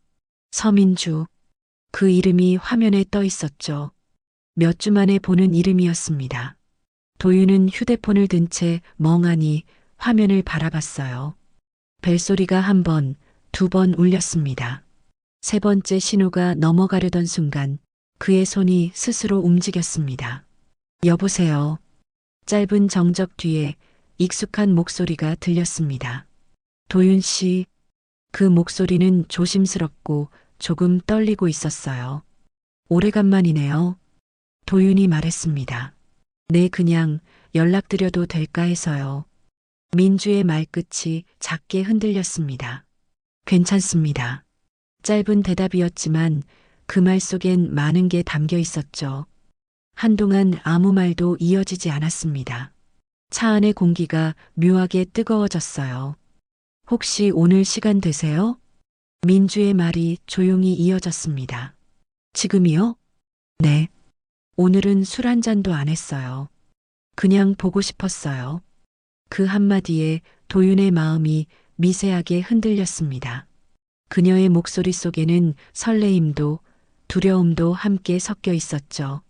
서민주. 그 이름이 화면에 떠 있었죠. 몇 주 만에 보는 이름이었습니다. 도윤은 휴대폰을 든 채 멍하니 화면을 바라봤어요. 벨소리가 한 번, 두 번 울렸습니다. 세 번째 신호가 넘어가려던 순간 그의 손이 스스로 움직였습니다. 여보세요. 짧은 정적 뒤에 익숙한 목소리가 들렸습니다. 도윤 씨. 그 목소리는 조심스럽고 조금 떨리고 있었어요. 오래간만이네요. 도윤이 말했습니다. 네, 그냥 연락드려도 될까 해서요. 민주의 말끝이 작게 흔들렸습니다. 괜찮습니다. 짧은 대답이었지만 그 말 속엔 많은 게 담겨 있었죠. 한동안 아무 말도 이어지지 않았습니다. 차 안의 공기가 묘하게 뜨거워졌어요. 혹시 오늘 시간 되세요? 민주의 말이 조용히 이어졌습니다. 지금이요? 네. 오늘은 술 한 잔도 안 했어요. 그냥 보고 싶었어요. 그 한마디에 도윤의 마음이 미세하게 흔들렸습니다. 그녀의 목소리 속에는 설레임도 두려움도 함께 섞여 있었죠.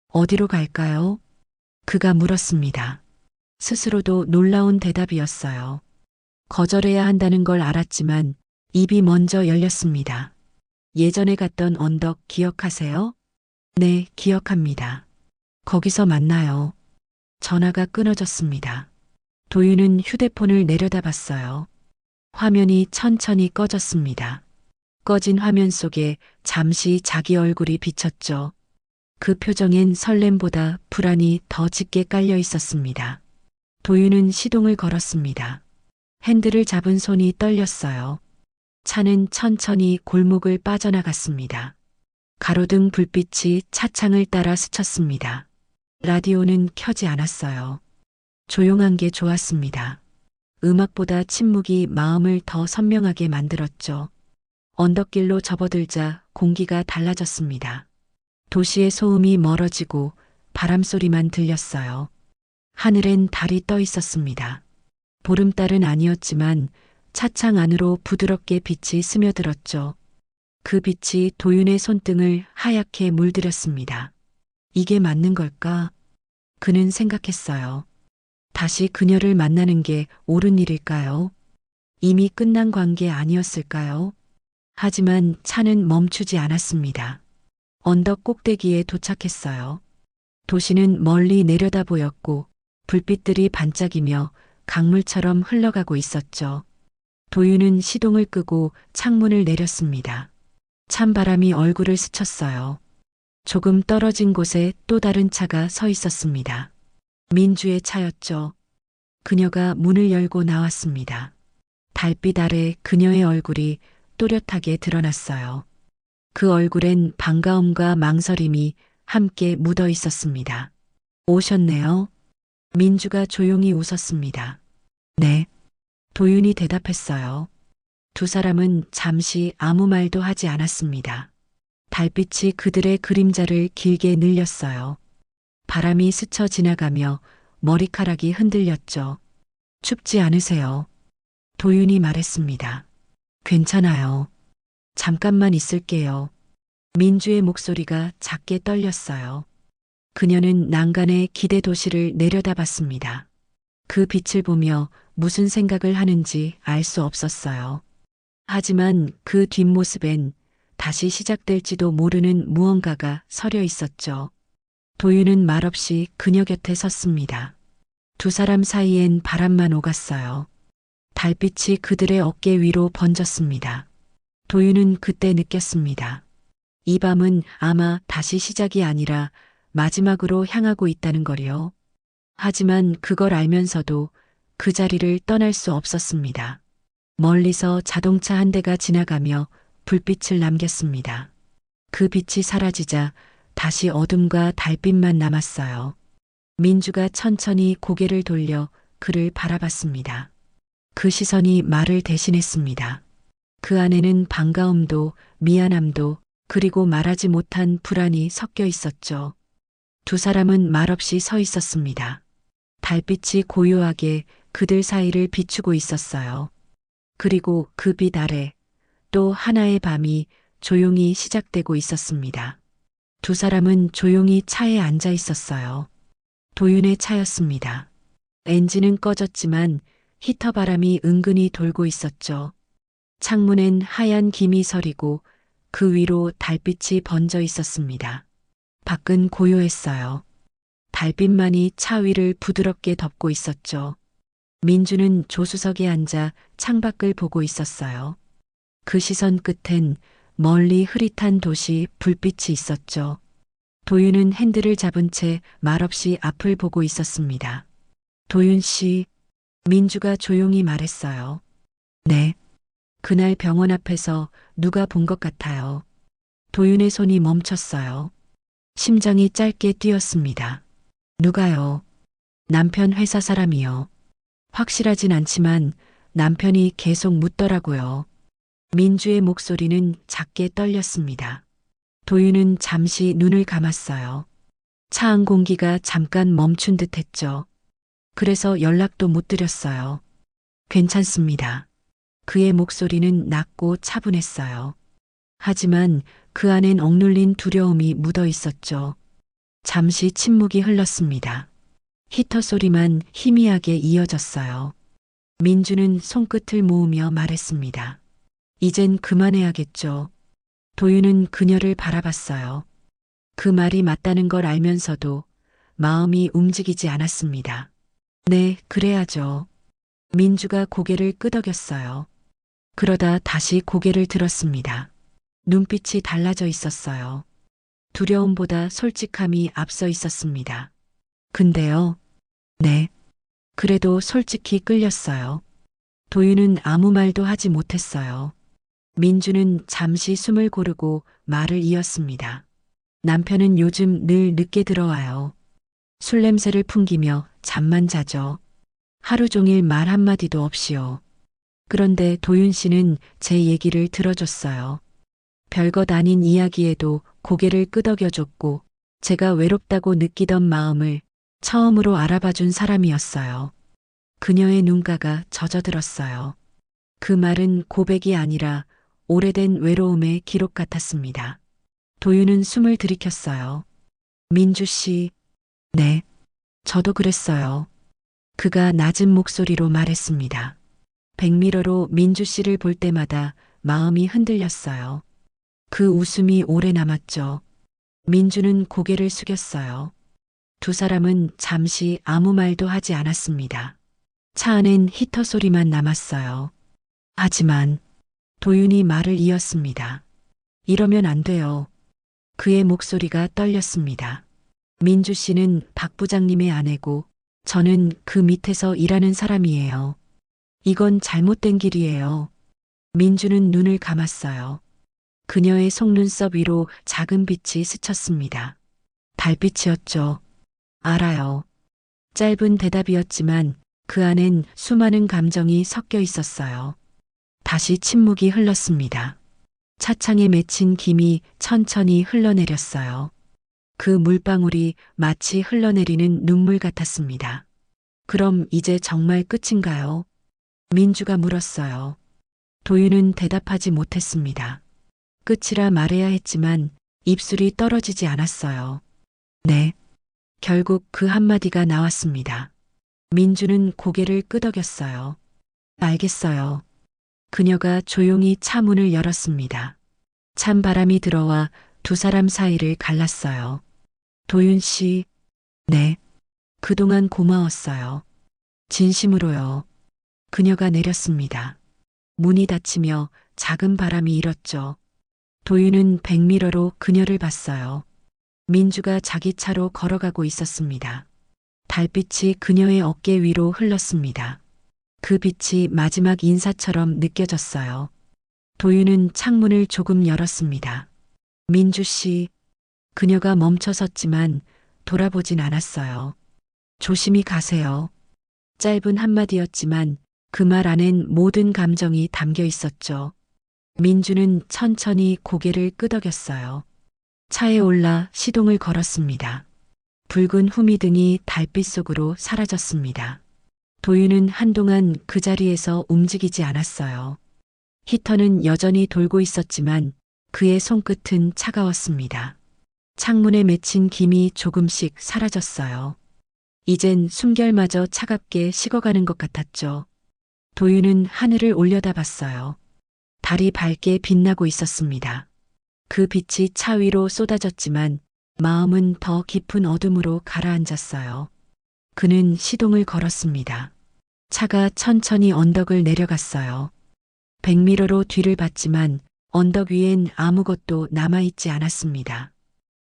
어디로 갈까요? 그가 물었습니다. 스스로도 놀라운 대답이었어요. 거절해야 한다는 걸 알았지만 입이 먼저 열렸습니다. 예전에 갔던 언덕 기억하세요? 네, 기억합니다. 거기서 만나요. 전화가 끊어졌습니다. 도윤은 휴대폰을 내려다봤어요. 화면이 천천히 꺼졌습니다. 꺼진 화면 속에 잠시 자기 얼굴이 비쳤죠. 그 표정엔 설렘보다 불안이 더 짙게 깔려 있었습니다. 도윤은 시동을 걸었습니다. 핸들을 잡은 손이 떨렸어요. 차는 천천히 골목을 빠져나갔습니다. 가로등 불빛이 차창을 따라 스쳤습니다. 라디오는 켜지 않았어요. 조용한 게 좋았습니다. 음악보다 침묵이 마음을 더 선명하게 만들었죠. 언덕길로 접어들자 공기가 달라졌습니다. 도시의 소음이 멀어지고 바람소리만 들렸어요. 하늘엔 달이 떠 있었습니다. 보름달은 아니었지만 차창 안으로 부드럽게 빛이 스며들었죠. 그 빛이 도윤의 손등을 하얗게 물들였습니다. 이게 맞는 걸까? 그는 생각했어요. 다시 그녀를 만나는 게 옳은 일일까요? 이미 끝난 관계 아니었을까요? 하지만 차는 멈추지 않았습니다. 언덕 꼭대기에 도착했어요. 도시는 멀리 내려다 보였고 불빛들이 반짝이며 강물처럼 흘러가고 있었죠. 도윤은 시동을 끄고 창문을 내렸습니다. 찬바람이 얼굴을 스쳤어요. 조금 떨어진 곳에 또 다른 차가 서 있었습니다. 민주의 차였죠. 그녀가 문을 열고 나왔습니다. 달빛 아래 그녀의 얼굴이 또렷하게 드러났어요. 그 얼굴엔 반가움과 망설임이 함께 묻어 있었습니다. 오셨네요. 민주가 조용히 웃었습니다. 네. 도윤이 대답했어요. 두 사람은 잠시 아무 말도 하지 않았습니다. 달빛이 그들의 그림자를 길게 늘렸어요. 바람이 스쳐 지나가며 머리카락이 흔들렸죠. 춥지 않으세요? 도윤이 말했습니다. 괜찮아요. 잠깐만 있을게요. 민주의 목소리가 작게 떨렸어요. 그녀는 난간의 기대 도시를 내려다봤습니다. 그 빛을 보며 무슨 생각을 하는지 알 수 없었어요. 하지만 그 뒷모습엔 다시 시작될지도 모르는 무언가가 서려 있었죠. 도윤은 말없이 그녀 곁에 섰습니다. 두 사람 사이엔 바람만 오갔어요. 달빛이 그들의 어깨 위로 번졌습니다. 도윤은 그때 느꼈습니다. 이 밤은 아마 다시 시작이 아니라 마지막으로 향하고 있다는 거리요. 하지만 그걸 알면서도 그 자리를 떠날 수 없었습니다. 멀리서 자동차 한 대가 지나가며 불빛을 남겼습니다. 그 빛이 사라지자 다시 어둠과 달빛만 남았어요. 민주가 천천히 고개를 돌려 그를 바라봤습니다. 그 시선이 말을 대신했습니다. 그 안에는 반가움도 미안함도 그리고 말하지 못한 불안이 섞여 있었죠. 두 사람은 말없이 서 있었습니다. 달빛이 고요하게 그들 사이를 비추고 있었어요. 그리고 그 빛 아래 또 하나의 밤이 조용히 시작되고 있었습니다. 두 사람은 조용히 차에 앉아 있었어요. 도윤의 차였습니다. 엔진은 꺼졌지만 히터 바람이 은근히 돌고 있었죠. 창문엔 하얀 김이 서리고 그 위로 달빛이 번져 있었습니다. 밖은 고요했어요. 달빛만이 차 위를 부드럽게 덮고 있었죠. 민주는 조수석에 앉아 창밖을 보고 있었어요. 그 시선 끝엔 멀리 흐릿한 도시 불빛이 있었죠. 도윤은 핸들을 잡은 채 말없이 앞을 보고 있었습니다. 도윤 씨, 민주가 조용히 말했어요. 네. 그날 병원 앞에서 누가 본 것 같아요. 도윤의 손이 멈췄어요. 심장이 짧게 뛰었습니다. 누가요? 남편 회사 사람이요. 확실하진 않지만 남편이 계속 묻더라고요. 민주의 목소리는 작게 떨렸습니다. 도윤은 잠시 눈을 감았어요. 차 안 공기가 잠깐 멈춘 듯 했죠. 그래서 연락도 못 드렸어요. 괜찮습니다. 그의 목소리는 낮고 차분했어요. 하지만 그 안엔 억눌린 두려움이 묻어 있었죠. 잠시 침묵이 흘렀습니다. 히터 소리만 희미하게 이어졌어요. 민주는 손끝을 모으며 말했습니다. 이젠 그만해야겠죠. 도윤은 그녀를 바라봤어요. 그 말이 맞다는 걸 알면서도 마음이 움직이지 않았습니다. 네, 그래야죠. 민주가 고개를 끄덕였어요. 그러다 다시 고개를 들었습니다. 눈빛이 달라져 있었어요. 두려움보다 솔직함이 앞서 있었습니다. 근데요. 네. 그래도 솔직히 끌렸어요. 도윤은 아무 말도 하지 못했어요. 민주는 잠시 숨을 고르고 말을 이었습니다. 남편은 요즘 늘 늦게 들어와요. 술 냄새를 풍기며 잠만 자죠. 하루 종일 말 한마디도 없이요. 그런데 도윤 씨는 제 얘기를 들어줬어요. 별것 아닌 이야기에도 고개를 끄덕여줬고 제가 외롭다고 느끼던 마음을 처음으로 알아봐준 사람이었어요. 그녀의 눈가가 젖어들었어요. 그 말은 고백이 아니라 오래된 외로움의 기록 같았습니다. 도윤은 숨을 들이켰어요. 민주 씨, 네, 저도 그랬어요. 그가 낮은 목소리로 말했습니다. 백미러로 민주 씨를 볼 때마다 마음이 흔들렸어요. 그 웃음이 오래 남았죠. 민주는 고개를 숙였어요. 두 사람은 잠시 아무 말도 하지 않았습니다. 차 안엔 히터 소리만 남았어요. 하지만 도윤이 말을 이었습니다. 이러면 안 돼요. 그의 목소리가 떨렸습니다. 민주 씨는 박 부장님의 아내고 저는 그 밑에서 일하는 사람이에요. 이건 잘못된 길이에요. 민주는 눈을 감았어요. 그녀의 속눈썹 위로 작은 빛이 스쳤습니다. 달빛이었죠. 알아요. 짧은 대답이었지만 그 안엔 수많은 감정이 섞여 있었어요. 다시 침묵이 흘렀습니다. 차창에 맺힌 김이 천천히 흘러내렸어요. 그 물방울이 마치 흘러내리는 눈물 같았습니다. 그럼 이제 정말 끝인가요? 민주가 물었어요. 도윤은 대답하지 못했습니다. 끝이라 말해야 했지만 입술이 떨어지지 않았어요. 네. 결국 그 한마디가 나왔습니다. 민주는 고개를 끄덕였어요. 알겠어요. 그녀가 조용히 차 문을 열었습니다. 찬 바람이 들어와 두 사람 사이를 갈랐어요. 도윤 씨, 네. 그동안 고마웠어요. 진심으로요. 그녀가 내렸습니다. 문이 닫히며 작은 바람이 일었죠. 도윤은 백미러로 그녀를 봤어요. 민주가 자기 차로 걸어가고 있었습니다. 달빛이 그녀의 어깨 위로 흘렀습니다. 그 빛이 마지막 인사처럼 느껴졌어요. 도윤은 창문을 조금 열었습니다. 민주 씨, 그녀가 멈춰섰지만 돌아보진 않았어요. 조심히 가세요. 짧은 한마디였지만 그 말 안엔 모든 감정이 담겨 있었죠. 민주는 천천히 고개를 끄덕였어요. 차에 올라 시동을 걸었습니다. 붉은 후미등이 달빛 속으로 사라졌습니다. 도윤은 한동안 그 자리에서 움직이지 않았어요. 히터는 여전히 돌고 있었지만 그의 손끝은 차가웠습니다. 창문에 맺힌 김이 조금씩 사라졌어요. 이젠 숨결마저 차갑게 식어가는 것 같았죠. 도윤은 하늘을 올려다봤어요. 달이 밝게 빛나고 있었습니다. 그 빛이 차 위로 쏟아졌지만 마음은 더 깊은 어둠으로 가라앉았어요. 그는 시동을 걸었습니다. 차가 천천히 언덕을 내려갔어요. 백미러로 뒤를 봤지만 언덕 위엔 아무것도 남아있지 않았습니다.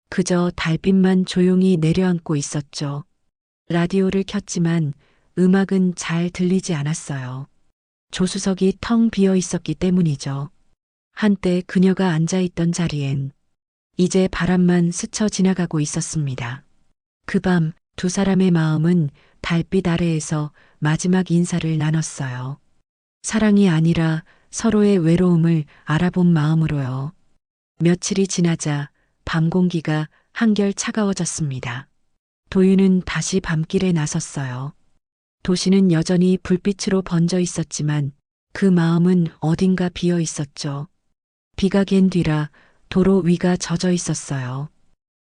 그저 달빛만 조용히 내려앉고 있었죠. 라디오를 켰지만 음악은 잘 들리지 않았어요. 조수석이 텅 비어 있었기 때문이죠. 한때 그녀가 앉아있던 자리엔 이제 바람만 스쳐 지나가고 있었습니다. 그 밤 두 사람의 마음은 달빛 아래에서 마지막 인사를 나눴어요. 사랑이 아니라 서로의 외로움을 알아본 마음으로요. 며칠이 지나자 밤 공기가 한결 차가워졌습니다. 도윤은 다시 밤길에 나섰어요. 도시는 여전히 불빛으로 번져 있었지만 그 마음은 어딘가 비어 있었죠. 비가 갠 뒤라 도로 위가 젖어 있었어요.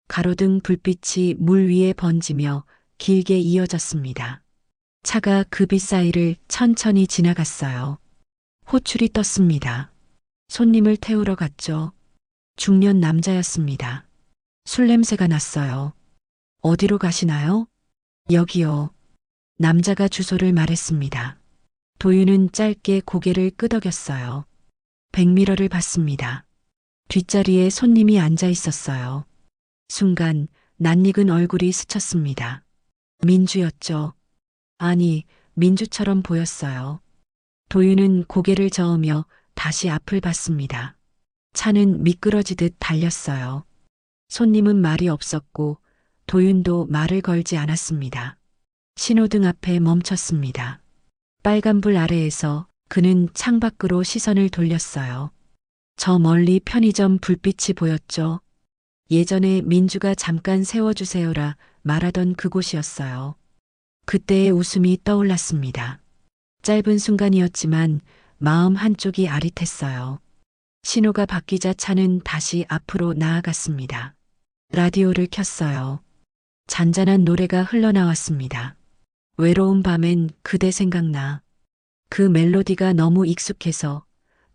가로등 불빛이 물 위에 번지며 길게 이어졌습니다. 차가 그 빛 사이를 천천히 지나갔어요. 호출이 떴습니다. 손님을 태우러 갔죠. 중년 남자였습니다. 술 냄새가 났어요. 어디로 가시나요? 여기요. 남자가 주소를 말했습니다. 도윤은 짧게 고개를 끄덕였어요. 백미러를 봤습니다. 뒷자리에 손님이 앉아 있었어요. 순간 낯익은 얼굴이 스쳤습니다. 민주였죠. 아니, 민주처럼 보였어요. 도윤은 고개를 저으며 다시 앞을 봤습니다. 차는 미끄러지듯 달렸어요. 손님은 말이 없었고 도윤도 말을 걸지 않았습니다. 신호등 앞에 멈췄습니다. 빨간불 아래에서 그는 창밖으로 시선을 돌렸어요. 저 멀리 편의점 불빛이 보였죠. 예전에 민주가 잠깐 세워주세요라 말하던 그곳이었어요. 그때의 웃음이 떠올랐습니다. 짧은 순간이었지만 마음 한쪽이 아릿했어요. 신호가 바뀌자 차는 다시 앞으로 나아갔습니다. 라디오를 켰어요. 잔잔한 노래가 흘러나왔습니다. 외로운 밤엔 그대 생각나. 그 멜로디가 너무 익숙해서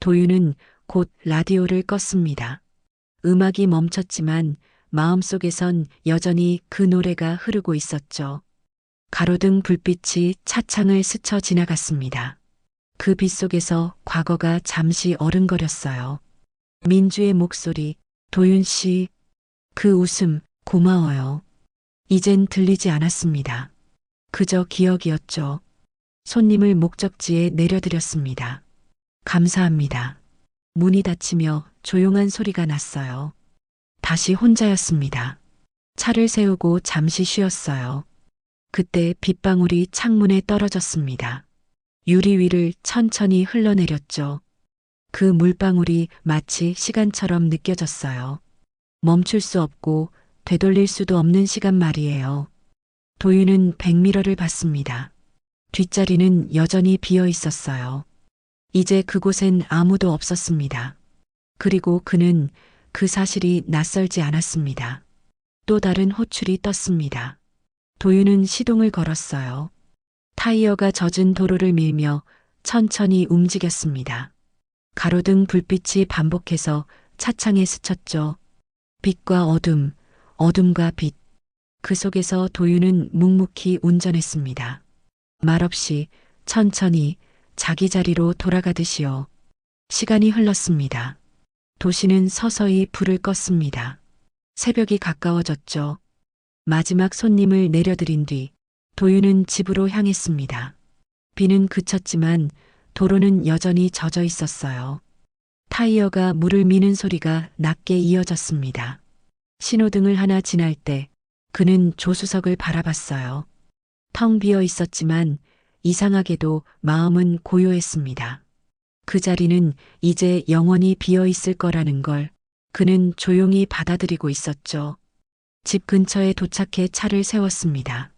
도윤은 곧 라디오를 껐습니다. 음악이 멈췄지만 마음속에선 여전히 그 노래가 흐르고 있었죠. 가로등 불빛이 차창을 스쳐 지나갔습니다. 그 빛 속에서 과거가 잠시 어른거렸어요. 민주의 목소리, 도윤 씨, 그 웃음, 고마워요. 이젠 들리지 않았습니다. 그저 기억이었죠. 손님을 목적지에 내려드렸습니다. 감사합니다. 문이 닫히며 조용한 소리가 났어요. 다시 혼자였습니다. 차를 세우고 잠시 쉬었어요. 그때 빗방울이 창문에 떨어졌습니다. 유리 위를 천천히 흘러내렸죠. 그 물방울이 마치 시간처럼 느껴졌어요. 멈출 수 없고 되돌릴 수도 없는 시간 말이에요. 도윤은 백미러를 봤습니다. 뒷자리는 여전히 비어 있었어요. 이제 그곳엔 아무도 없었습니다. 그리고 그는 그 사실이 낯설지 않았습니다. 또 다른 호출이 떴습니다. 도윤은 시동을 걸었어요. 타이어가 젖은 도로를 밀며 천천히 움직였습니다. 가로등 불빛이 반복해서 차창에 스쳤죠. 빛과 어둠, 어둠과 빛. 그 속에서 도윤은 묵묵히 운전했습니다. 말없이 천천히 자기 자리로 돌아가듯이요. 시간이 흘렀습니다. 도시는 서서히 불을 껐습니다. 새벽이 가까워졌죠. 마지막 손님을 내려드린 뒤 도윤은 집으로 향했습니다. 비는 그쳤지만 도로는 여전히 젖어 있었어요. 타이어가 물을 미는 소리가 낮게 이어졌습니다. 신호등을 하나 지날 때 그는 조수석을 바라봤어요. 텅 비어 있었지만 이상하게도 마음은 고요했습니다. 그 자리는 이제 영원히 비어 있을 거라는 걸 그는 조용히 받아들이고 있었죠. 집 근처에 도착해 차를 세웠습니다.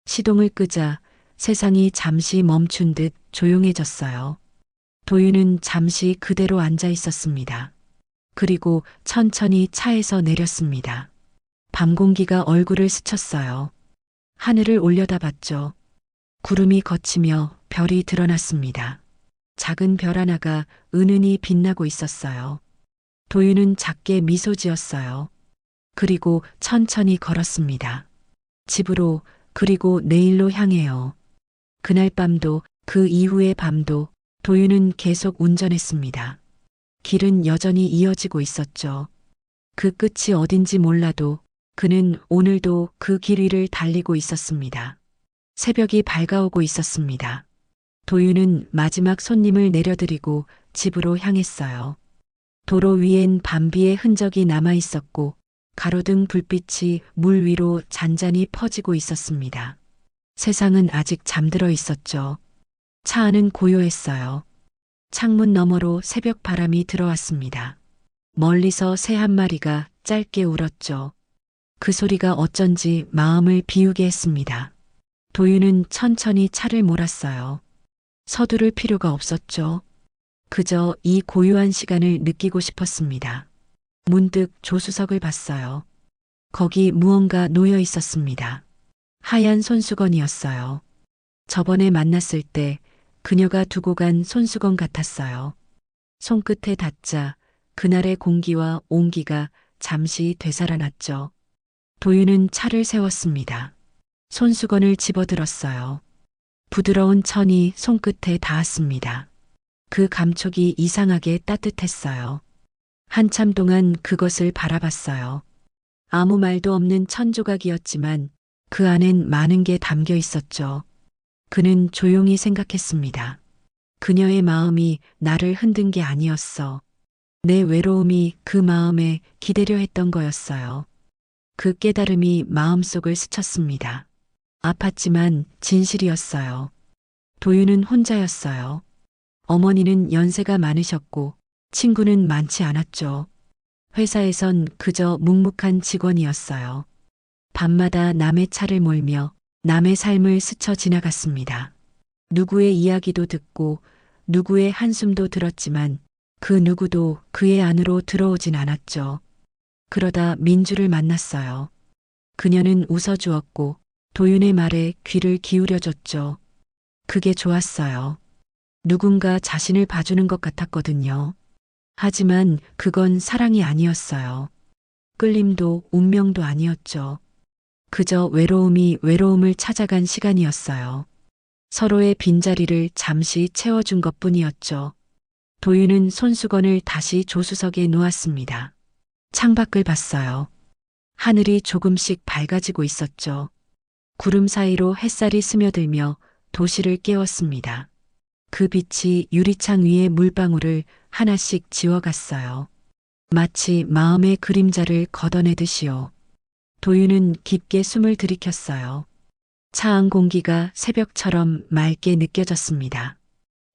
시동을 끄자 세상이 잠시 멈춘 듯 조용해졌어요. 도윤은 잠시 그대로 앉아 있었습니다. 그리고 천천히 차에서 내렸습니다. 밤 공기가 얼굴을 스쳤어요. 하늘을 올려다봤죠. 구름이 걷히며 별이 드러났습니다. 작은 별 하나가 은은히 빛나고 있었어요. 도윤은 작게 미소 지었어요. 그리고 천천히 걸었습니다. 집으로, 그리고 내일로 향해요. 그날 밤도 그 이후의 밤도 도윤은 계속 운전했습니다. 길은 여전히 이어지고 있었죠. 그 끝이 어딘지 몰라도 그는 오늘도 그 길 위를 달리고 있었습니다. 새벽이 밝아오고 있었습니다. 도윤은 마지막 손님을 내려드리고 집으로 향했어요. 도로 위엔 밤비의 흔적이 남아 있었고 가로등 불빛이 물 위로 잔잔히 퍼지고 있었습니다. 세상은 아직 잠들어 있었죠. 차 안은 고요했어요. 창문 너머로 새벽 바람이 들어왔습니다. 멀리서 새 한 마리가 짧게 울었죠. 그 소리가 어쩐지 마음을 비우게 했습니다. 도윤은 천천히 차를 몰았어요. 서두를 필요가 없었죠. 그저 이 고요한 시간을 느끼고 싶었습니다. 문득 조수석을 봤어요. 거기 무언가 놓여 있었습니다. 하얀 손수건이었어요. 저번에 만났을 때 그녀가 두고 간 손수건 같았어요. 손끝에 닿자 그날의 공기와 온기가 잠시 되살아났죠. 도윤은 차를 세웠습니다. 손수건을 집어들었어요. 부드러운 천이 손끝에 닿았습니다. 그 감촉이 이상하게 따뜻했어요. 한참 동안 그것을 바라봤어요. 아무 말도 없는 천 조각이었지만 그 안엔 많은 게 담겨 있었죠. 그는 조용히 생각했습니다. 그녀의 마음이 나를 흔든 게 아니었어. 내 외로움이 그 마음에 기대려 했던 거였어요. 그 깨달음이 마음속을 스쳤습니다. 아팠지만 진실이었어요. 도윤은 혼자였어요. 어머니는 연세가 많으셨고 친구는 많지 않았죠. 회사에선 그저 묵묵한 직원이었어요. 밤마다 남의 차를 몰며 남의 삶을 스쳐 지나갔습니다. 누구의 이야기도 듣고 누구의 한숨도 들었지만 그 누구도 그의 안으로 들어오진 않았죠. 그러다 민주를 만났어요. 그녀는 웃어주었고 도윤의 말에 귀를 기울여줬죠. 그게 좋았어요. 누군가 자신을 봐주는 것 같았거든요. 하지만 그건 사랑이 아니었어요. 끌림도 운명도 아니었죠. 그저 외로움이 외로움을 찾아간 시간이었어요. 서로의 빈자리를 잠시 채워준 것뿐이었죠. 도윤은 손수건을 다시 조수석에 놓았습니다. 창밖을 봤어요. 하늘이 조금씩 밝아지고 있었죠. 구름 사이로 햇살이 스며들며 도시를 깨웠습니다. 그 빛이 유리창 위의 물방울을 하나씩 지워갔어요. 마치 마음의 그림자를 걷어내듯이요. 도윤은 깊게 숨을 들이켰어요. 차 안 공기가 새벽처럼 맑게 느껴졌습니다.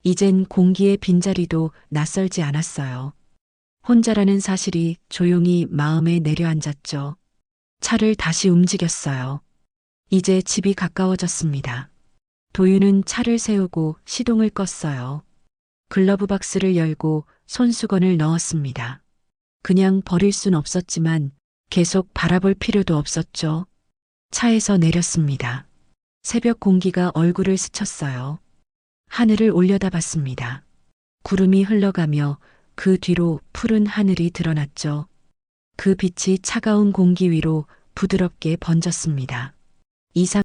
이젠 공기의 빈자리도 낯설지 않았어요. 혼자라는 사실이 조용히 마음에 내려앉았죠. 차를 다시 움직였어요. 이제 집이 가까워졌습니다. 도윤은 차를 세우고 시동을 껐어요. 글러브 박스를 열고 손수건을 넣었습니다. 그냥 버릴 순 없었지만 계속 바라볼 필요도 없었죠. 차에서 내렸습니다. 새벽 공기가 얼굴을 스쳤어요. 하늘을 올려다봤습니다. 구름이 흘러가며 그 뒤로 푸른 하늘이 드러났죠. 그 빛이 차가운 공기 위로 부드럽게 번졌습니다. 이상